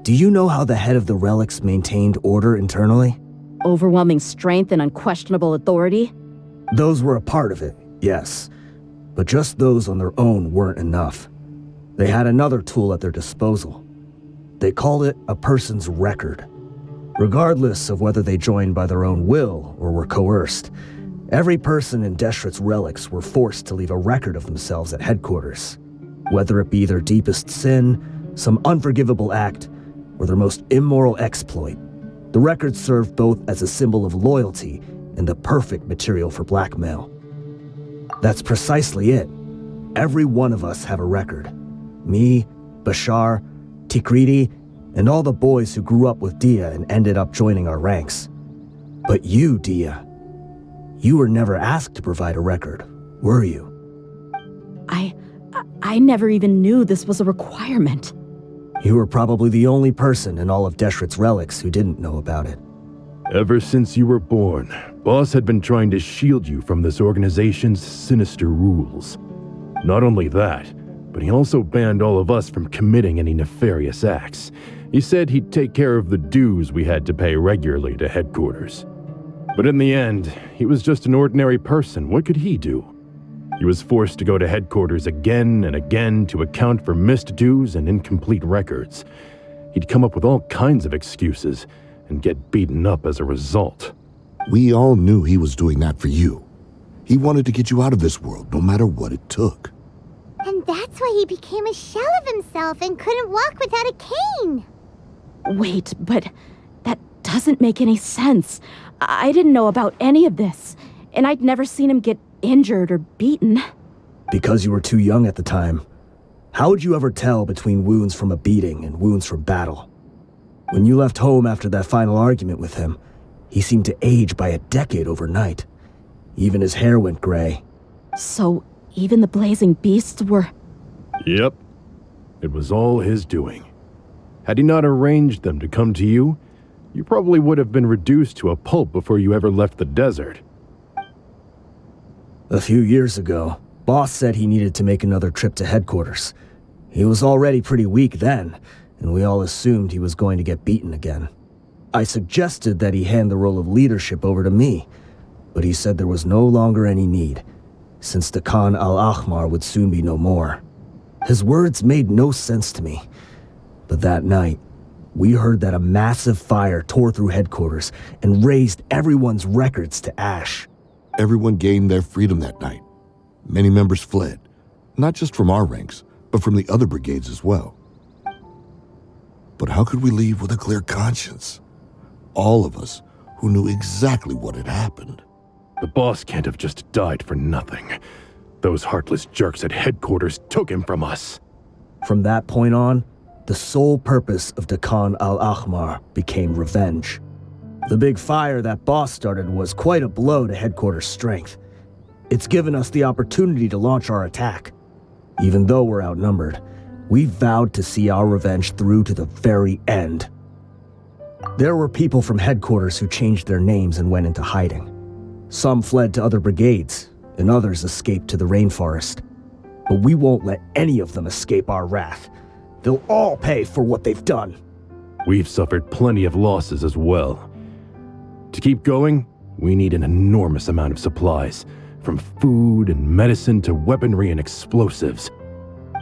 H: do you know how the head of the relics maintained order internally?
B: Overwhelming strength and unquestionable authority?
H: Those were a part of it, yes. But just those on their own weren't enough. They had another tool at their disposal. They called it a person's record. Regardless of whether they joined by their own will or were coerced, every person in Deshret's relics were forced to leave a record of themselves at headquarters. Whether it be their deepest sin, some unforgivable act, or their most immoral exploit, the record served both as a symbol of loyalty and the perfect material for blackmail. That's precisely it. Every one of us have a record. Me, Bashar, Tikriti, and all the boys who grew up with Dehya and ended up joining our ranks. But you, Dehya, you were never asked to provide a record, were you?
B: I never even knew this was a requirement.
H: You were probably the only person in all of Deshret's relics who didn't know about it.
F: Ever since you were born, Boss had been trying to shield you from this organization's sinister rules. Not only that, but he also banned all of us from committing any nefarious acts. He said he'd take care of the dues we had to pay regularly to headquarters. But in the end, he was just an ordinary person. What could he do? He was forced to go to headquarters again and again to account for missed dues and incomplete records. He'd come up with all kinds of excuses and get beaten up as a result.
I: We all knew he was doing that for you. He wanted to get you out of this world, no matter what it took.
A: And that's why he became a shell of himself and couldn't walk without a cane.
B: Wait, but that doesn't make any sense. I didn't know about any of this, and I'd never seen him get injured or beaten.
H: Because you were too young at the time. How would you ever tell between wounds from a beating and wounds from battle? When you left home after that final argument with him, he seemed to age by a decade overnight. Even his hair went gray.
B: So even the blazing beasts were...
F: Yep. It was all his doing. Had he not arranged them to come to you, you probably would have been reduced to a pulp before you ever left the desert.
H: A few years ago, Boss said he needed to make another trip to headquarters. He was already pretty weak then, and we all assumed he was going to get beaten again. I suggested that he hand the role of leadership over to me, but he said there was no longer any need, since the Khan Al-Ahmar would soon be no more. His words made no sense to me, but that night, we heard that a massive fire tore through headquarters and razed everyone's records to ash.
I: Everyone gained their freedom that night. Many members fled, not just from our ranks, but from the other brigades as well. But how could we leave with a clear conscience? All of us who knew exactly what had happened.
F: The boss can't have just died for nothing. Those heartless jerks at headquarters took him from us.
H: From that point on, the sole purpose of the Khan Al-Ahmar became revenge. The big fire that Boss started was quite a blow to headquarters' strength. It's given us the opportunity to launch our attack. Even though we're outnumbered, we vowed to see our revenge through to the very end. There were people from headquarters who changed their names and went into hiding. Some fled to other brigades, and others escaped to the rainforest. But we won't let any of them escape our wrath. They'll all pay for what they've done.
F: We've suffered plenty of losses as well. To keep going, we need an enormous amount of supplies, from food and medicine to weaponry and explosives.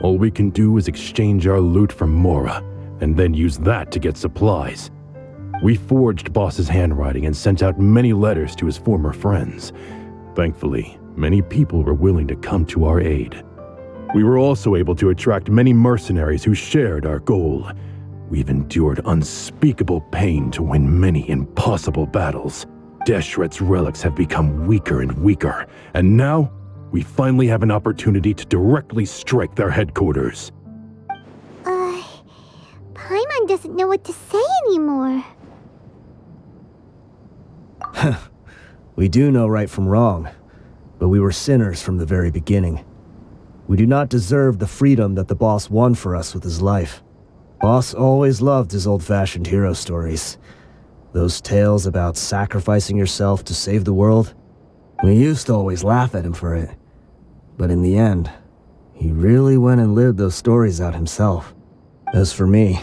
F: All we can do is exchange our loot from Mora, and then use that to get supplies. We forged Boss's handwriting and sent out many letters to his former friends. Thankfully, many people were willing to come to our aid. We were also able to attract many mercenaries who shared our goal. We've endured unspeakable pain to win many impossible battles. Deshret's relics have become weaker and weaker, and now we finally have an opportunity to directly strike their headquarters.
A: Paimon doesn't know what to say anymore.
H: We do know right from wrong, but we were sinners from the very beginning. We do not deserve the freedom that the boss won for us with his life. Boss always loved his old-fashioned hero stories. Those tales about sacrificing yourself to save the world. We used to always laugh at him for it. But in the end, he really went and lived those stories out himself. As for me,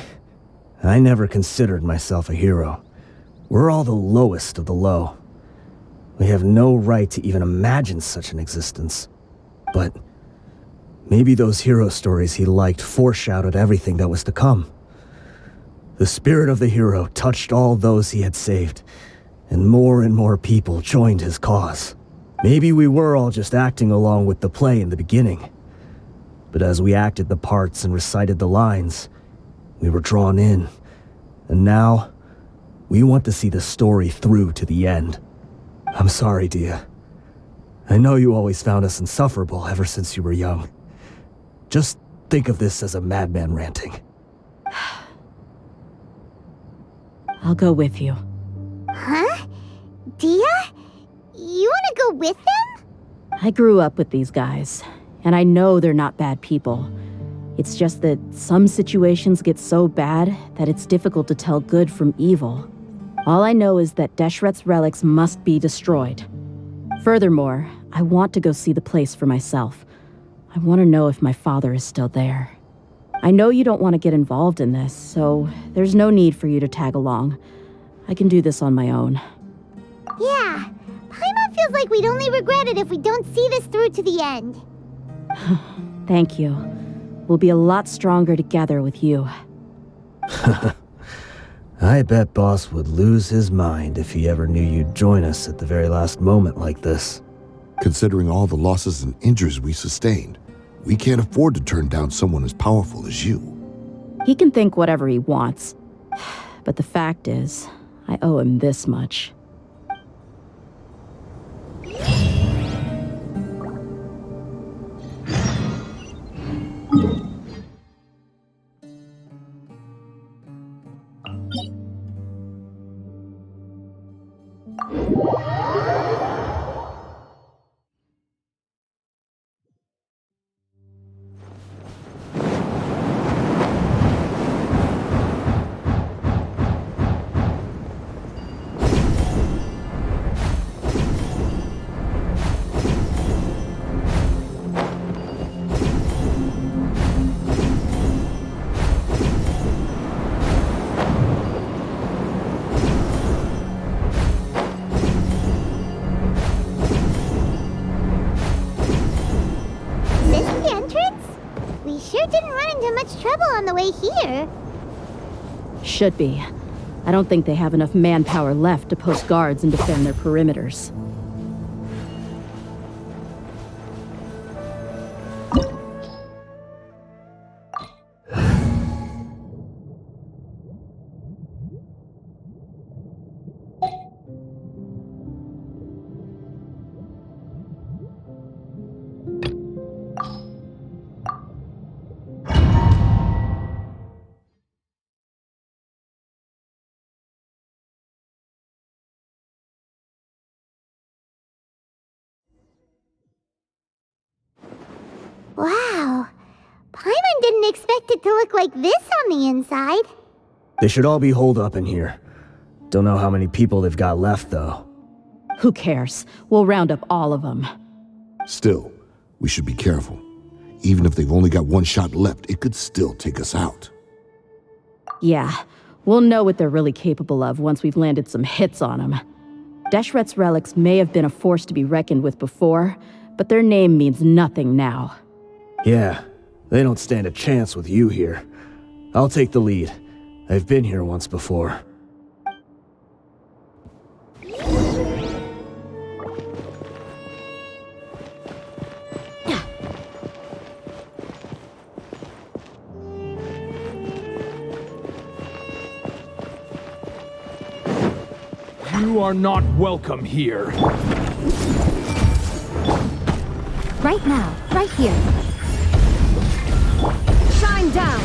H: I never considered myself a hero. We're all the lowest of the low. We have no right to even imagine such an existence. But maybe those hero stories he liked foreshadowed everything that was to come. The spirit of the hero touched all those he had saved, and more people joined his cause. Maybe we were all just acting along with the play in the beginning. But as we acted the parts and recited the lines, we were drawn in. And now, we want to see the story through to the end. I'm sorry, Dehya. I know you always found us insufferable ever since you were young. Just think of this as a madman ranting.
B: I'll go with you.
A: Huh? Dehya? You wanna go with them?
B: I grew up with these guys, and I know they're not bad people. It's just that some situations get so bad that it's difficult to tell good from evil. All I know is that Deshret's relics must be destroyed. Furthermore, I want to go see the place for myself. I want to know if my father is still there. I know you don't want to get involved in this, so there's no need for you to tag along. I can do this on my own.
A: Yeah, Paimon feels like we'd only regret it if we don't see this through to the end.
B: Thank you. We'll be a lot stronger together with you.
H: I bet Boss would lose his mind if he ever knew you'd join us at the very last moment like this.
I: Considering all the losses and injuries we sustained, we can't afford to turn down someone as powerful as you.
B: He can think whatever he wants. But the fact is, I owe him this much.
A: On the way here.
B: Should be. I don't think they have enough manpower left to post guards and defend their perimeters.
A: Wow. Paimon didn't expect it to look like this on the inside.
H: They should all be holed up in here. Don't know how many people they've got left, though.
B: Who cares? We'll round up all of them.
I: Still, we should be careful. Even if they've only got one shot left, it could still take us out.
B: Yeah, we'll know what they're really capable of once we've landed some hits on them. Deshret's relics may have been a force to be reckoned with before, but their name means nothing now.
H: Yeah, they don't stand a chance with you here. I'll take the lead. I've been here once before.
J: You are not welcome here.
C: Right now, right here. Shine down!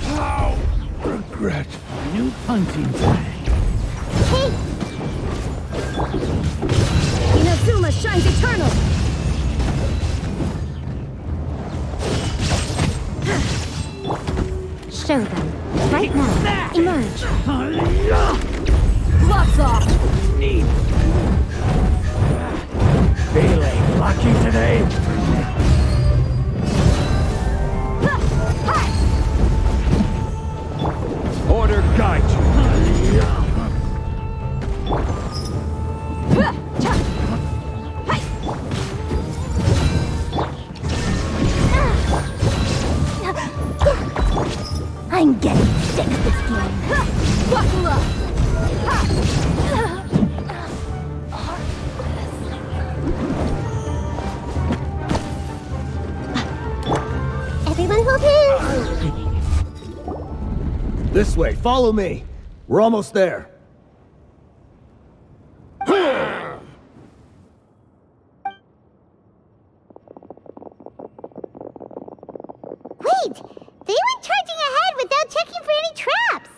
J: How regret new hunting bag.
A: Hey!
C: Inazuma shines eternal! Show them. Right now. Emerge. Gloves off!
J: Need. Melee lucky today? Order guide you.
A: I'm getting sick of this game. Buckle up! Everyone hold hands!
H: This way, follow me. We're almost there.
A: Wait! They went charging ahead without checking for any traps!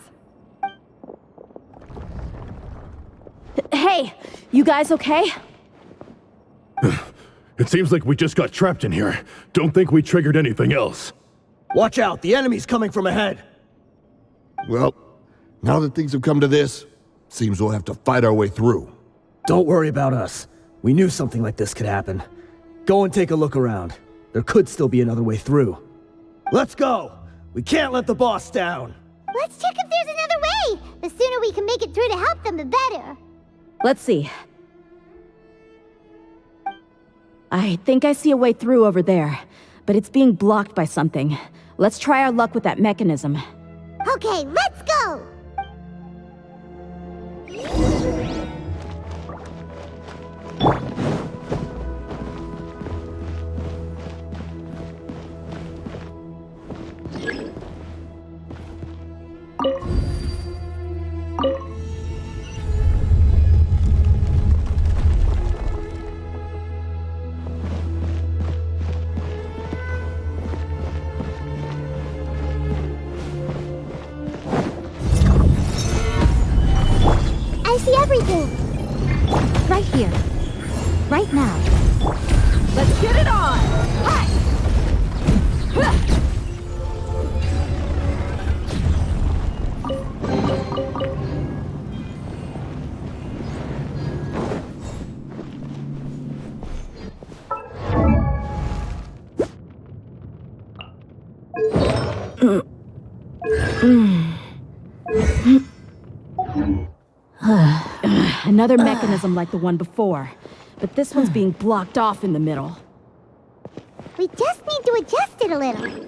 B: Hey, you guys okay?
J: It seems like we just got trapped in here. Don't think we triggered anything else.
H: Watch out, the enemy's coming from ahead.
I: Well, now that things have come to this, seems we'll have to fight our way through.
H: Don't worry about us. We knew something like this could happen. Go and take a look around. There could still be another way through. Let's go! We can't let the boss down!
A: Let's check if there's another way! The sooner we can make it through to help them, the better.
B: Let's see. I think I see a way through over there, but it's being blocked by something. Let's try our luck with that mechanism.
A: Okay, let's go! I see everything! Right here. Right now.
B: Let's get it on! Hi! Another mechanism like the one before, but this one's being blocked off in the middle.
A: We just need to adjust it a little.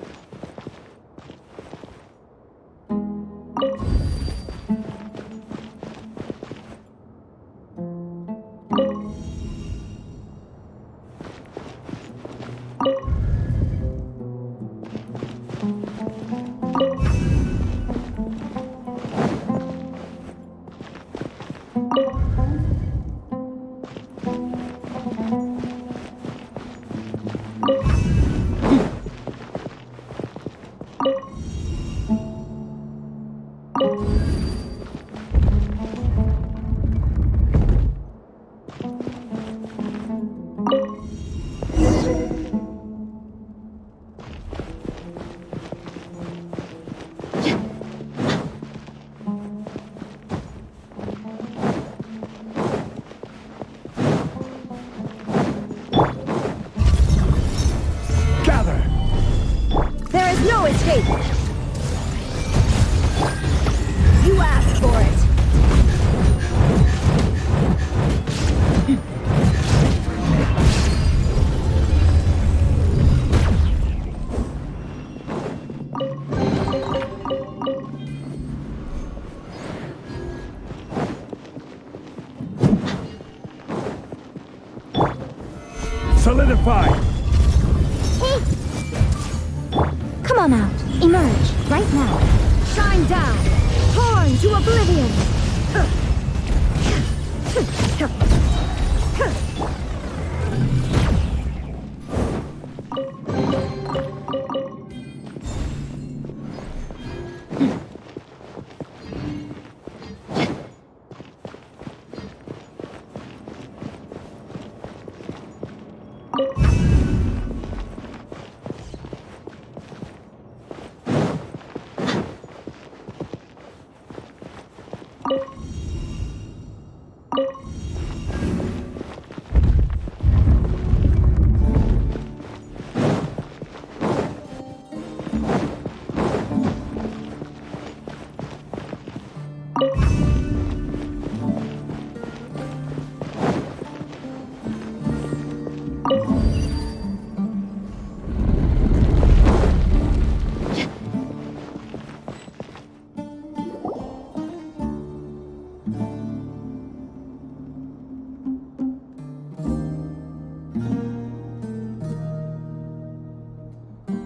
B: You asked for it.
J: Solidify!
A: Come on out. Emerge. Right now. Shine down. Torn to oblivion.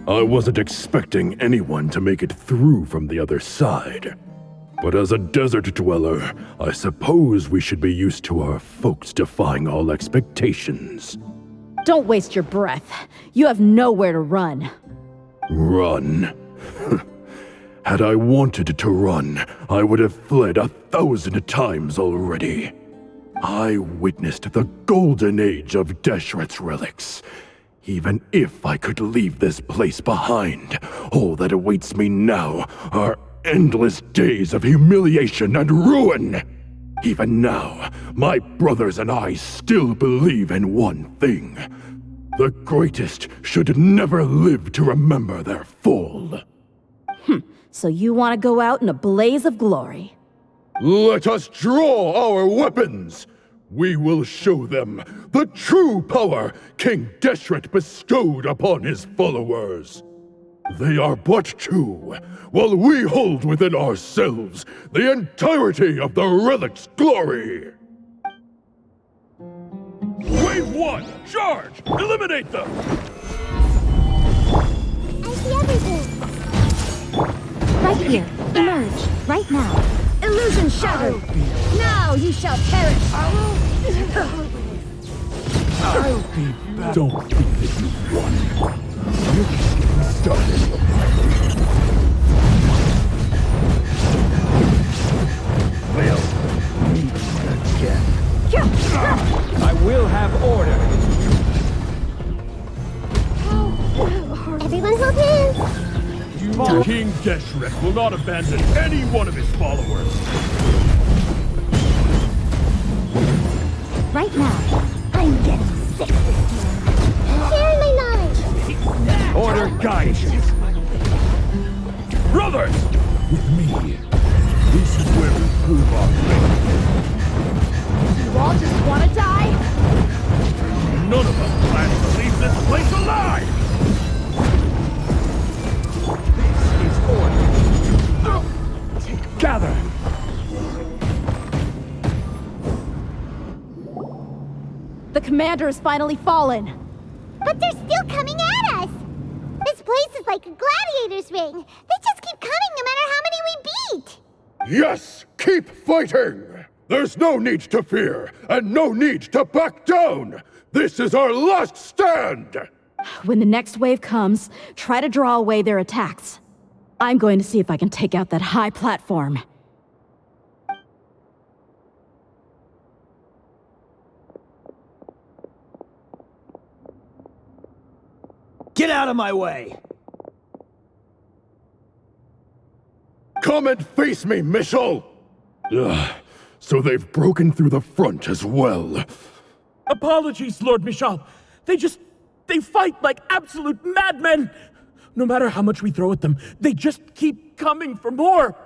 J: I wasn't expecting anyone to make it through from the other side. But as a desert dweller, I suppose we should be used to our folks defying all expectations.
B: Don't waste your breath. You have nowhere to run.
J: Run? Had I wanted to run, I would have fled 1,000 times already. I witnessed the golden age of Deshret's relics. Even if I could leave this place behind, all that awaits me now are endless days of humiliation and ruin. Even now, my brothers and I still believe in one thing. The greatest should never live to remember their fall.
B: So you want to go out in a blaze of glory?
J: Let us draw our weapons! We will show them the true power King Deshret bestowed upon his followers. They are but two, while we hold within ourselves the entirety of the relic's glory. Wave 1, charge! Eliminate them!
A: I see everything.
K: Right here. Emerge. Right now. Illusion shattered. Now you shall perish.
J: Don't think that you've won. You're just getting started. We'll meet again.
L: I will have order.
A: Everyone hold hands.
J: King Deshret will not abandon any one of his followers.
K: Right now. I'm getting sick of this game.
A: Sharing my knowledge.
J: Order guides you. Brothers! With me, this is where we prove our faith.
K: You all just want to die?
J: None of us plan to leave this place alive! Gather!
B: The commander has finally fallen.
A: But they're still coming at us. This place is like a gladiator's ring. They just keep coming no matter how many we beat.
J: Yes! Keep fighting! There's no need to fear, and no need to back down! This is our last stand!
B: When the next wave comes, try to draw away their attacks. I'm going to see if I can take out that high platform.
L: Get out of my way!
J: Come and face me, Michel! Ugh, so they've broken through the front as well.
E: Apologies, Lord Michal. They fight like absolute madmen. No matter how much we throw at them, they just keep coming for more.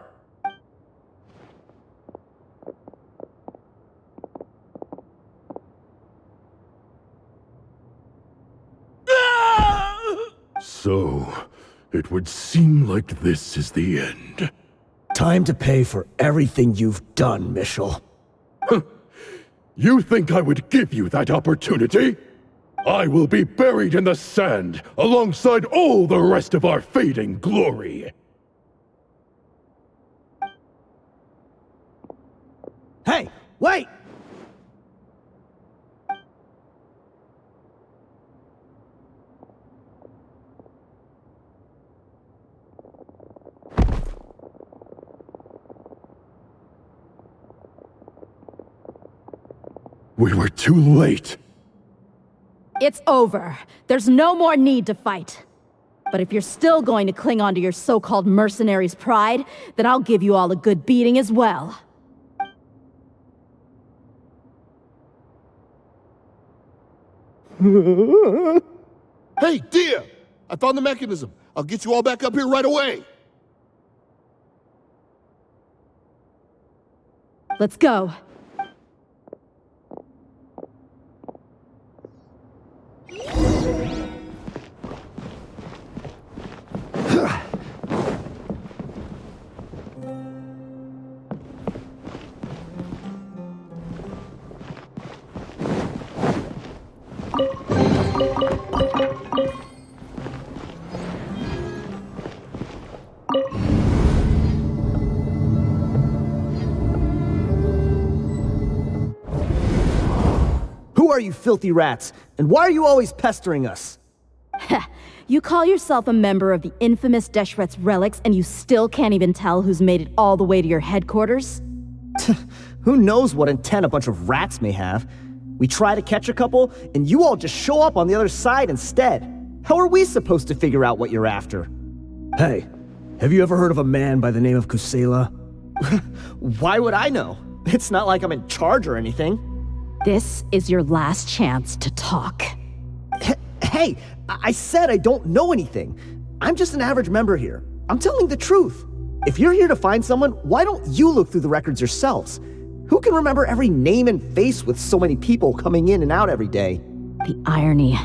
J: So, it would seem like this is the end.
H: Time to pay for everything you've done, Michel.
J: You think I would give you that opportunity? I will be buried in the sand alongside all the rest of our fading glory.
L: Hey, wait!
J: We were too late.
B: It's over. There's no more need to fight. But if you're still going to cling on to your so-called mercenary's pride, then I'll give you all a good beating as well.
I: Hey, Dehya! I found the mechanism. I'll get you all back up here right away.
B: Let's go.
L: Who are you filthy rats? And why are you always pestering us?
B: You call yourself a member of the infamous Deshret's relics, and you still can't even tell who's made it all the way to your headquarters?
L: Who knows what intent a bunch of rats may have? We try to catch a couple, and you all just show up on the other side instead. How are we supposed to figure out what you're after?
H: Hey, have you ever heard of a man by the name of Kusela?
L: Why would I know? It's not like I'm in charge or anything.
B: This is your last chance to talk.
L: Hey, I said I don't know anything. I'm just an average member here. I'm telling the truth. If you're here to find someone, why don't you look through the records yourselves? Who can remember every name and face with so many people coming in and out every day?
B: The irony.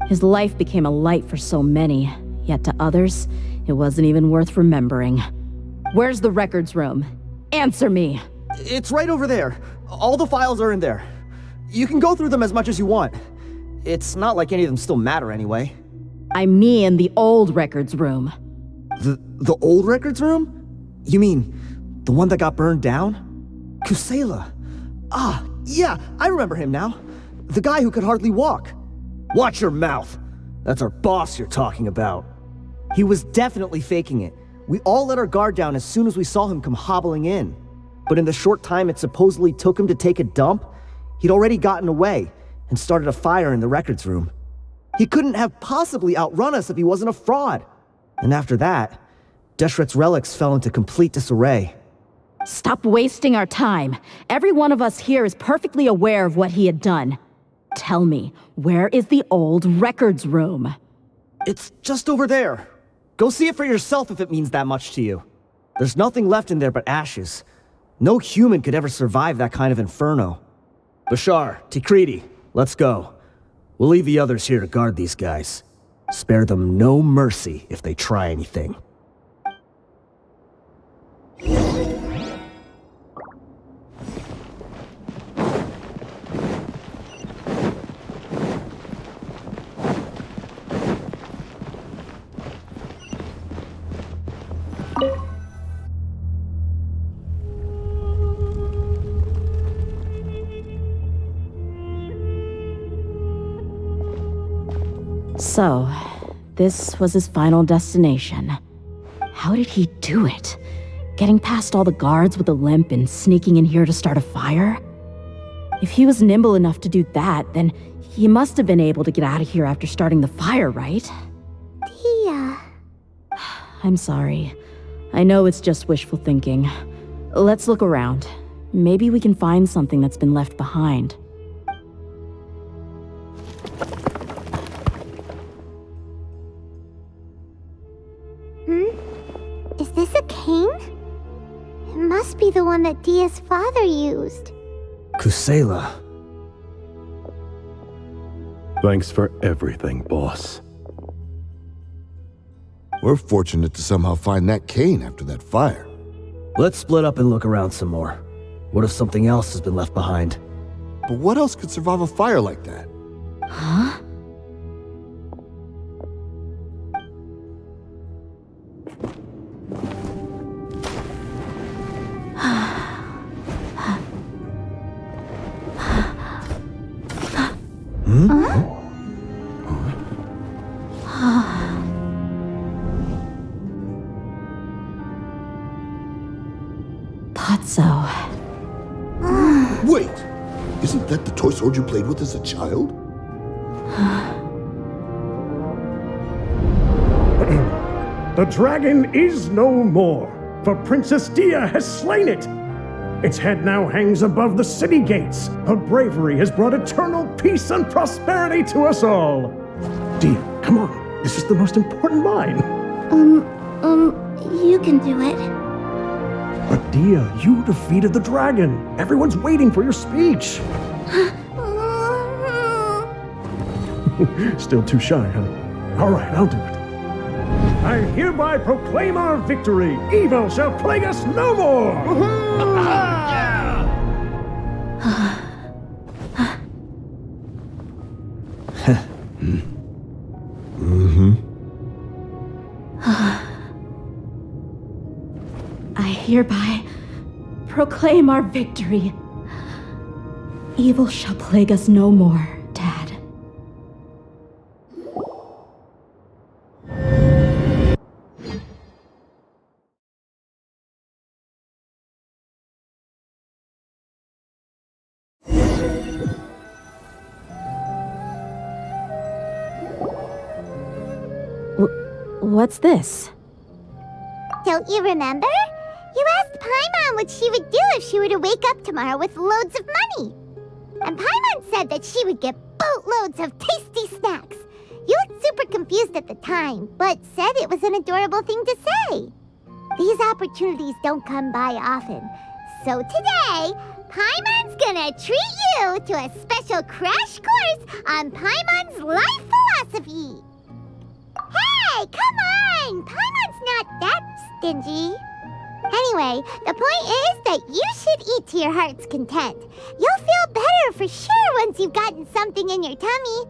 B: His life became a light for so many, yet to others, it wasn't even worth remembering. Where's the records room? Answer me!
L: It's right over there. All the files are in there. You can go through them as much as you want. It's not like any of them still matter anyway.
B: I mean the old records room.
L: The old records room? You mean the one that got burned down? Kusela. Ah, yeah, I remember him now. The guy who could hardly walk.
H: Watch your mouth. That's our boss you're talking about.
L: He was definitely faking it. We all let our guard down as soon as we saw him come hobbling in. But in the short time it supposedly took him to take a dump, he'd already gotten away and started a fire in the records room. He couldn't have possibly outrun us if he wasn't a fraud. And after that, Deshret's relics fell into complete disarray.
B: Stop wasting our time. Every one of us here is perfectly aware of what he had done. Tell me, where is the old records room?
L: It's just over there. Go see it for yourself if it means that much to you. There's nothing left in there but ashes. No human could ever survive that kind of inferno.
H: Bashar, Tikriti, let's go. We'll leave the others here to guard these guys. Spare them no mercy if they try anything.
B: So, this was his final destination. How did he do it? Getting past all the guards with a limp and sneaking in here to start a fire? If he was nimble enough to do that, then he must have been able to get out of here after starting the fire, right?
A: Dehya.
B: I'm sorry. I know it's just wishful thinking. Let's look around. Maybe we can find something that's been left behind.
A: Is this a cane? It must be the one that Dehya's father used.
H: Kusela.
J: Thanks for everything, boss.
I: We're fortunate to somehow find that cane after that fire.
H: Let's split up and look around some more. What if something else has been left behind?
I: But what else could survive a fire like that?
B: Huh? Thought so.
I: Wait! Isn't that the toy sword you played with as a child?
M: The dragon is no more, for Princess Dehya has slain it. Its head now hangs above the city gates. Her bravery has brought eternal peace and prosperity to us all. Dehya, come on. This is the most important line.
A: You can do it.
M: But Dehya, you defeated the dragon. Everyone's waiting for your speech. Still too shy, huh? All right, I'll do it. I hereby proclaim our victory. Evil shall plague us no more.
B: I hereby proclaim our victory. Evil shall plague us no more, Dad. What's this?
A: Don't you remember? You asked Paimon what she would do if she were to wake up tomorrow with loads of money. And Paimon said that she would get boatloads of tasty snacks. You looked super confused at the time, but said it was an adorable thing to say. These opportunities don't come by often. So today, Paimon's gonna treat you to a special crash course on Paimon's life philosophy. Hey, come on! Paimon's not that stingy. Anyway, the point is that you should eat to your heart's content. You'll feel better for sure once you've gotten something in your tummy.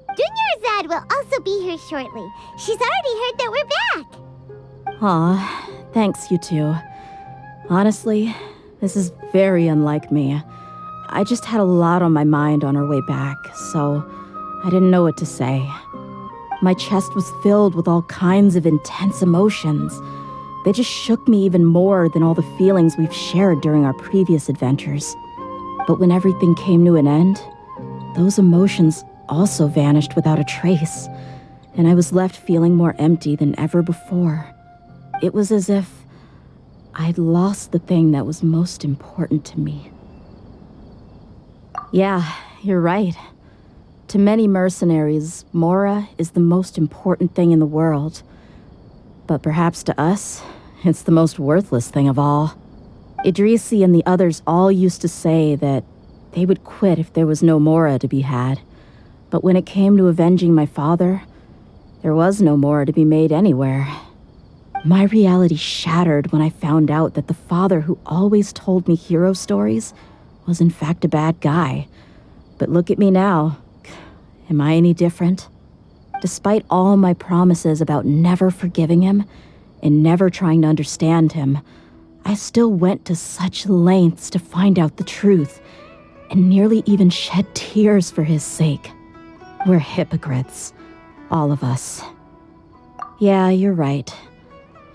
A: Dunyarzad will also be here shortly. She's already heard that we're back.
B: Aw, thanks you two. Honestly, this is very unlike me. I just had a lot on my mind on our way back, so I didn't know what to say. My chest was filled with all kinds of intense emotions. They just shook me even more than all the feelings we've shared during our previous adventures. But when everything came to an end, those emotions also vanished without a trace, and I was left feeling more empty than ever before. It was as if I'd lost the thing that was most important to me. Yeah, you're right. To many mercenaries, Mora is the most important thing in the world. But perhaps to us, it's the most worthless thing of all. Idrisi and the others all used to say that they would quit if there was no Mora to be had. But when it came to avenging my father, there was no Mora to be made anywhere. My reality shattered when I found out that the father who always told me hero stories was in fact a bad guy. But look at me now. Am I any different? Despite all my promises about never forgiving him and never trying to understand him, I still went to such lengths to find out the truth and nearly even shed tears for his sake. We're hypocrites, all of us. Yeah, you're right.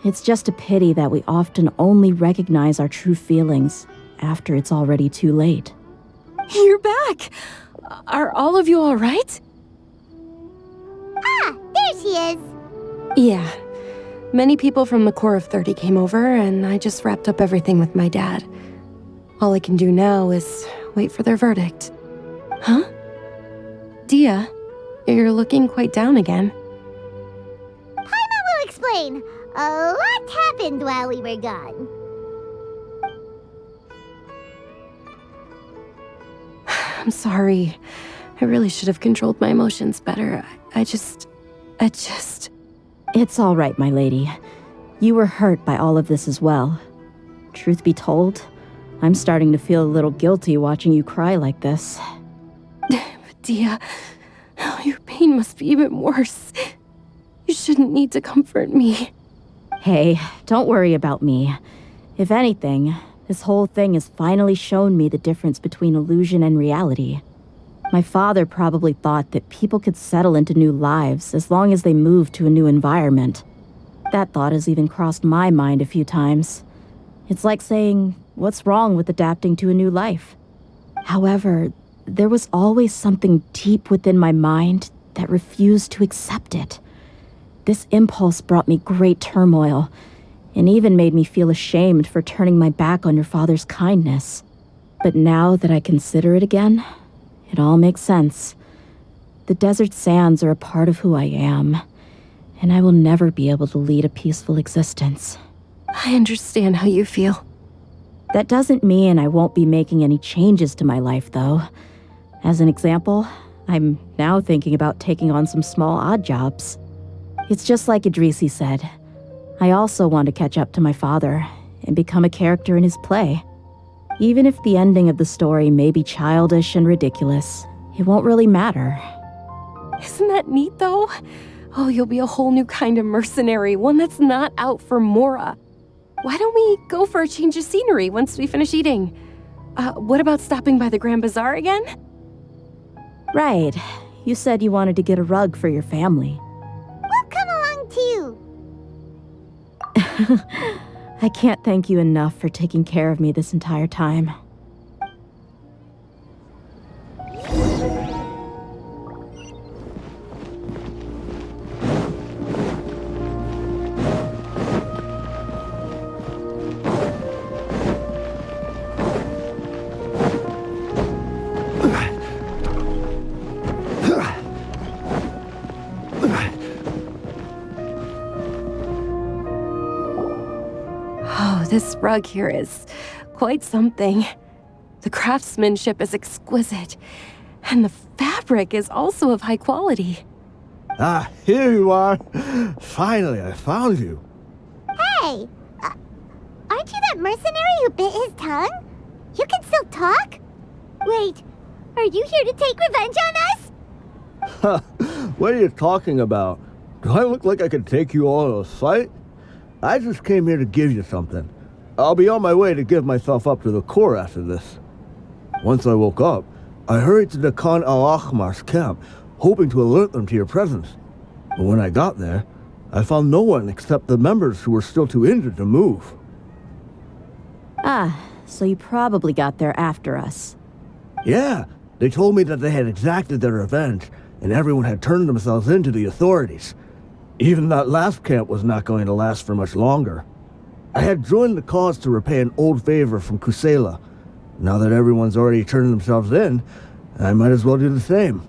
B: It's just a pity that we often only recognize our true feelings after it's already too late.
C: You're back! Are all of you all right?
A: Ah, there she is.
C: Yeah. Many people from the Corps of 30 came over, and I just wrapped up everything with my dad. All I can do now is wait for their verdict. Huh? Dehya, you're looking quite down again.
A: Paimon will explain. A lot happened while we were gone.
C: I'm sorry. I really should have controlled my emotions better. I just...
B: It's all right, my lady. You were hurt by all of this as well. Truth be told, I'm starting to feel a little guilty watching you cry like this.
C: But Dehya, your pain must be even worse. You shouldn't need to comfort me.
B: Hey, don't worry about me. If anything, this whole thing has finally shown me the difference between illusion and reality. My father probably thought that people could settle into new lives as long as they moved to a new environment. That thought has even crossed my mind a few times. It's like saying, what's wrong with adapting to a new life? However, there was always something deep within my mind that refused to accept it. This impulse brought me great turmoil, and even made me feel ashamed for turning my back on your father's kindness. But now that I consider it again, it all makes sense. The desert sands are a part of who I am, and I will never be able to lead a peaceful existence.
C: I understand how you feel.
B: That doesn't mean I won't be making any changes to my life, though. As an example, I'm now thinking about taking on some small odd jobs. It's just like Idrisi said. I also want to catch up to my father and become a character in his play. Even if the ending of the story may be childish and ridiculous, it won't really matter.
C: Isn't that neat, though? Oh, you'll be a whole new kind of mercenary, one that's not out for Mora. Why don't we go for a change of scenery once we finish eating? What about stopping by the Grand Bazaar again?
B: Right. You said you wanted to get a rug for your family.
A: We'll come along too.
B: I can't thank you enough for taking care of me this entire time.
C: This rug here is quite something. The craftsmanship is exquisite, and the fabric is also of high quality.
H: Ah, here you are. Finally, I found you.
A: Hey! Aren't you that mercenary who bit his tongue? You can still talk? Wait, are you here to take revenge on us?
H: What are you talking about? Do I look like I could take you all in a fight? I just came here to give you something. I'll be on my way to give myself up to the Corps after this. Once I woke up, I hurried to the Khan Al-Ahmar's camp, hoping to alert them to your presence. But when I got there, I found no one except the members who were still too injured to move.
B: Ah, so you probably got there after us.
H: Yeah, they told me that they had exacted their revenge, and everyone had turned themselves in to the authorities. Even that last camp was not going to last for much longer. I had joined the cause to repay an old favor from Kusela. Now that everyone's already turned themselves in, I might as well do the same.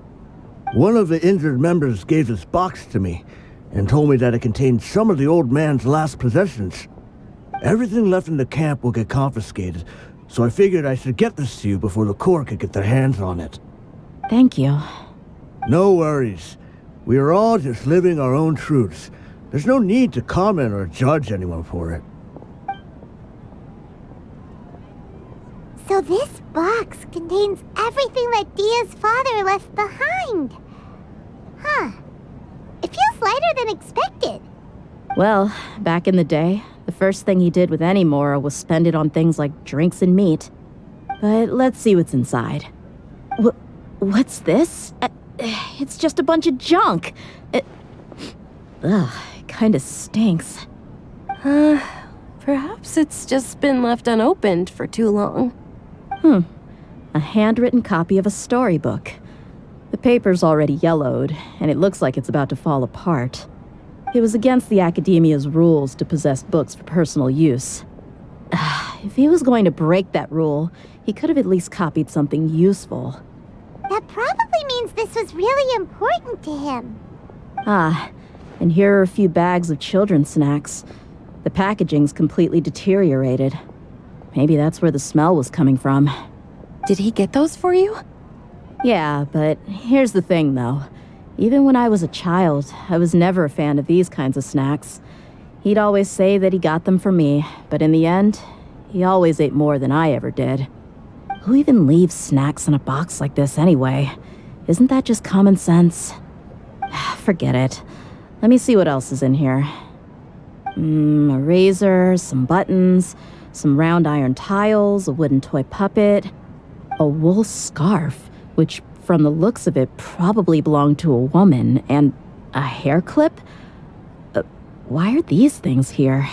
H: One of the injured members gave this box to me, and told me that it contained some of the old man's last possessions. Everything left in the camp will get confiscated, so I figured I should get this to you before the Corps could get their hands on it.
B: Thank you.
H: No worries. We are all just living our own truths. There's no need to comment or judge anyone for it.
A: So this box contains everything that Dehya's father left behind. Huh. It feels lighter than expected.
B: Well, back in the day, the first thing he did with any Mora was spend it on things like drinks and meat. But let's see what's inside. What's this? It's just a bunch of junk. It kinda stinks.
C: Perhaps it's just been left unopened for too long.
B: A handwritten copy of a storybook. The paper's already yellowed, and it looks like it's about to fall apart. It was against the Academia's rules to possess books for personal use. If he was going to break that rule, he could have at least copied something useful.
A: That probably means this was really important to him.
B: And here are a few bags of children's snacks. The packaging's completely deteriorated. Maybe that's where the smell was coming from.
C: Did he get those for you?
B: Yeah, but here's the thing, though. Even when I was a child, I was never a fan of these kinds of snacks. He'd always say that he got them for me, but in the end, he always ate more than I ever did. Who even leaves snacks in a box like this anyway? Isn't that just common sense? Forget it. Let me see what else is in here. A razor, some buttons, some round iron tiles, a wooden toy puppet, a wool scarf, which from the looks of it probably belonged to a woman, and a hair clip? Why are these things here?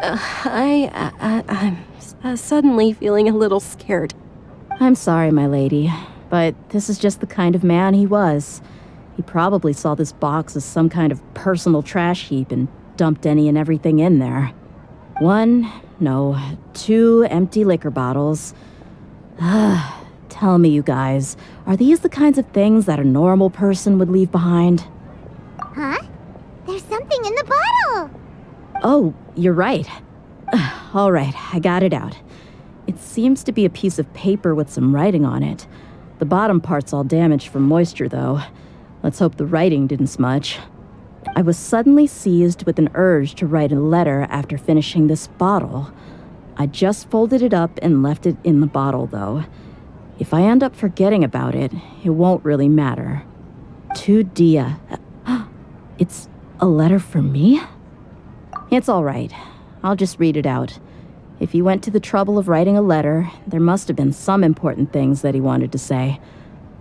C: I'm suddenly feeling a little scared.
B: I'm sorry, my lady, but this is just the kind of man he was. He probably saw this box as some kind of personal trash heap and dumped any and everything in there. 2 empty liquor bottles. Tell me, you guys, are these the kinds of things that a normal person would leave behind?
A: Huh? There's something in the bottle!
B: Oh, you're right. All right, I got it out. It seems to be a piece of paper with some writing on it. The bottom part's all damaged from moisture, though. Let's hope the writing didn't smudge. I was suddenly seized with an urge to write a letter after finishing this bottle. I just folded it up and left it in the bottle, though. If I end up forgetting about it, it won't really matter. To Dehya. It's a letter for me? It's all right. I'll just read it out. If he went to the trouble of writing a letter, there must have been some important things that he wanted to say.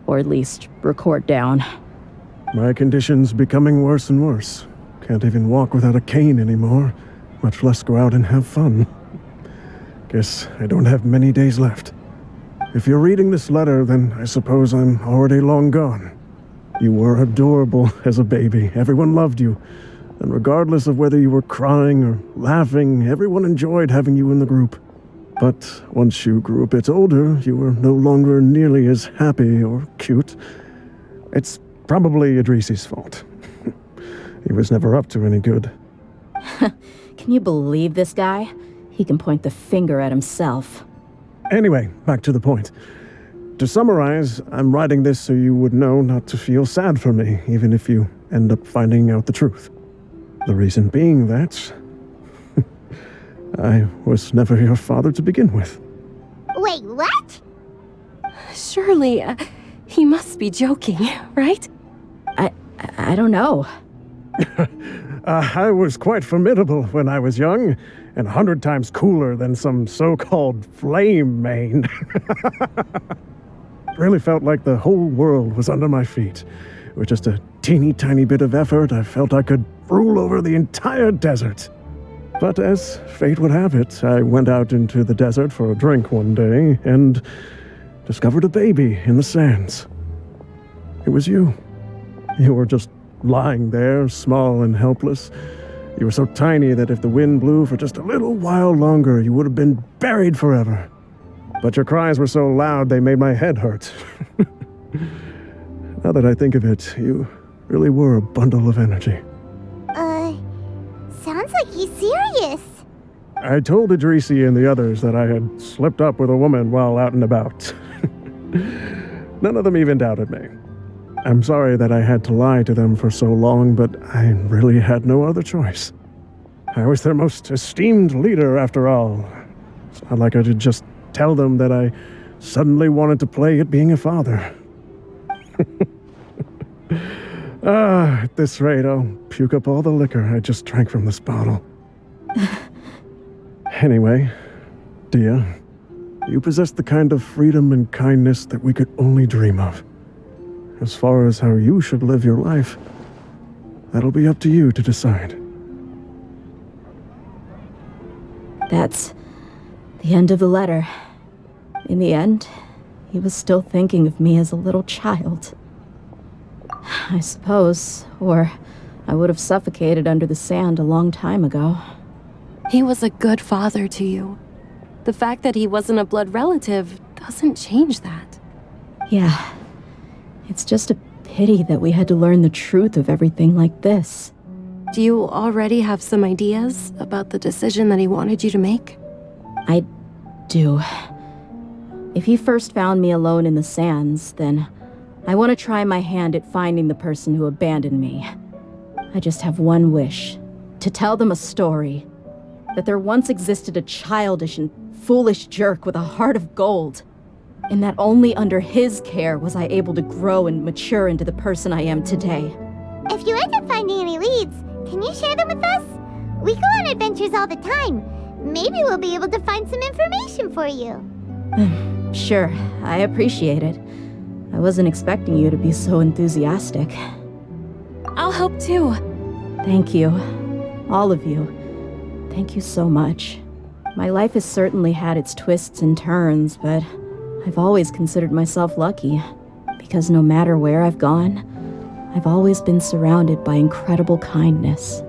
B: Or at least record down.
M: My condition's becoming worse and worse. Can't even walk without a cane anymore, much less go out and have fun. Guess I don't have many days left. If you're reading this letter, then I suppose I'm already long gone. You were adorable as a baby. Everyone loved you. And regardless of whether you were crying or laughing, everyone enjoyed having you in the group. But once you grew a bit older, you were no longer nearly as happy or cute. It's probably Idrisi's fault. He was never up to any good.
B: Can you believe this guy? He can point the finger at himself.
M: Anyway, back to the point. To summarize, I'm writing this so you would know not to feel sad for me, even if you end up finding out the truth. The reason being that I was never your father to begin with.
A: Wait, what?
C: Surely, he must be joking, right?
B: I don't know.
M: I was quite formidable when I was young, and 100 times cooler than some so-called flame main. Really felt like the whole world was under my feet. With just a teeny tiny bit of effort, I felt I could rule over the entire desert. But as fate would have it, I went out into the desert for a drink one day and discovered a baby in the sands. It was you. You were just lying there, small and helpless. You were so tiny that if the wind blew for just a little while longer, you would have been buried forever. But your cries were so loud they made my head hurt. Now that I think of it, you really were a bundle of energy.
A: Sounds like he's serious.
M: I told Idrisi and the others that I had slipped up with a woman while out and about. None of them even doubted me. I'm sorry that I had to lie to them for so long, but I really had no other choice. I was their most esteemed leader, after all. It's not like I could just tell them that I suddenly wanted to play at being a father. At this rate, I'll puke up all the liquor I just drank from this bottle. Anyway, Dehya, you possess the kind of freedom and kindness that we could only dream of. As far as how you should live your life, that'll be up to you to decide.
B: That's the end of the letter. In the end, he was still thinking of me as a little child. I suppose, or I would have suffocated under the sand a long time ago.
C: He was a good father to you. The fact that he wasn't a blood relative doesn't change that.
B: Yeah. It's just a pity that we had to learn the truth of everything like this.
C: Do you already have some ideas about the decision that he wanted you to make?
B: I do. If he first found me alone in the sands, then I want to try my hand at finding the person who abandoned me. I just have one wish. To tell them a story. That there once existed a childish and foolish jerk with a heart of gold. And that only under his care was I able to grow and mature into the person I am today.
A: If you end up finding any leads, can you share them with us? We go on adventures all the time. Maybe we'll be able to find some information for you.
B: Sure, I appreciate it. I wasn't expecting you to be so enthusiastic.
C: I'll help too.
B: Thank you. All of you. Thank you so much. My life has certainly had its twists and turns, but I've always considered myself lucky. Because no matter where I've gone, I've always been surrounded by incredible kindness.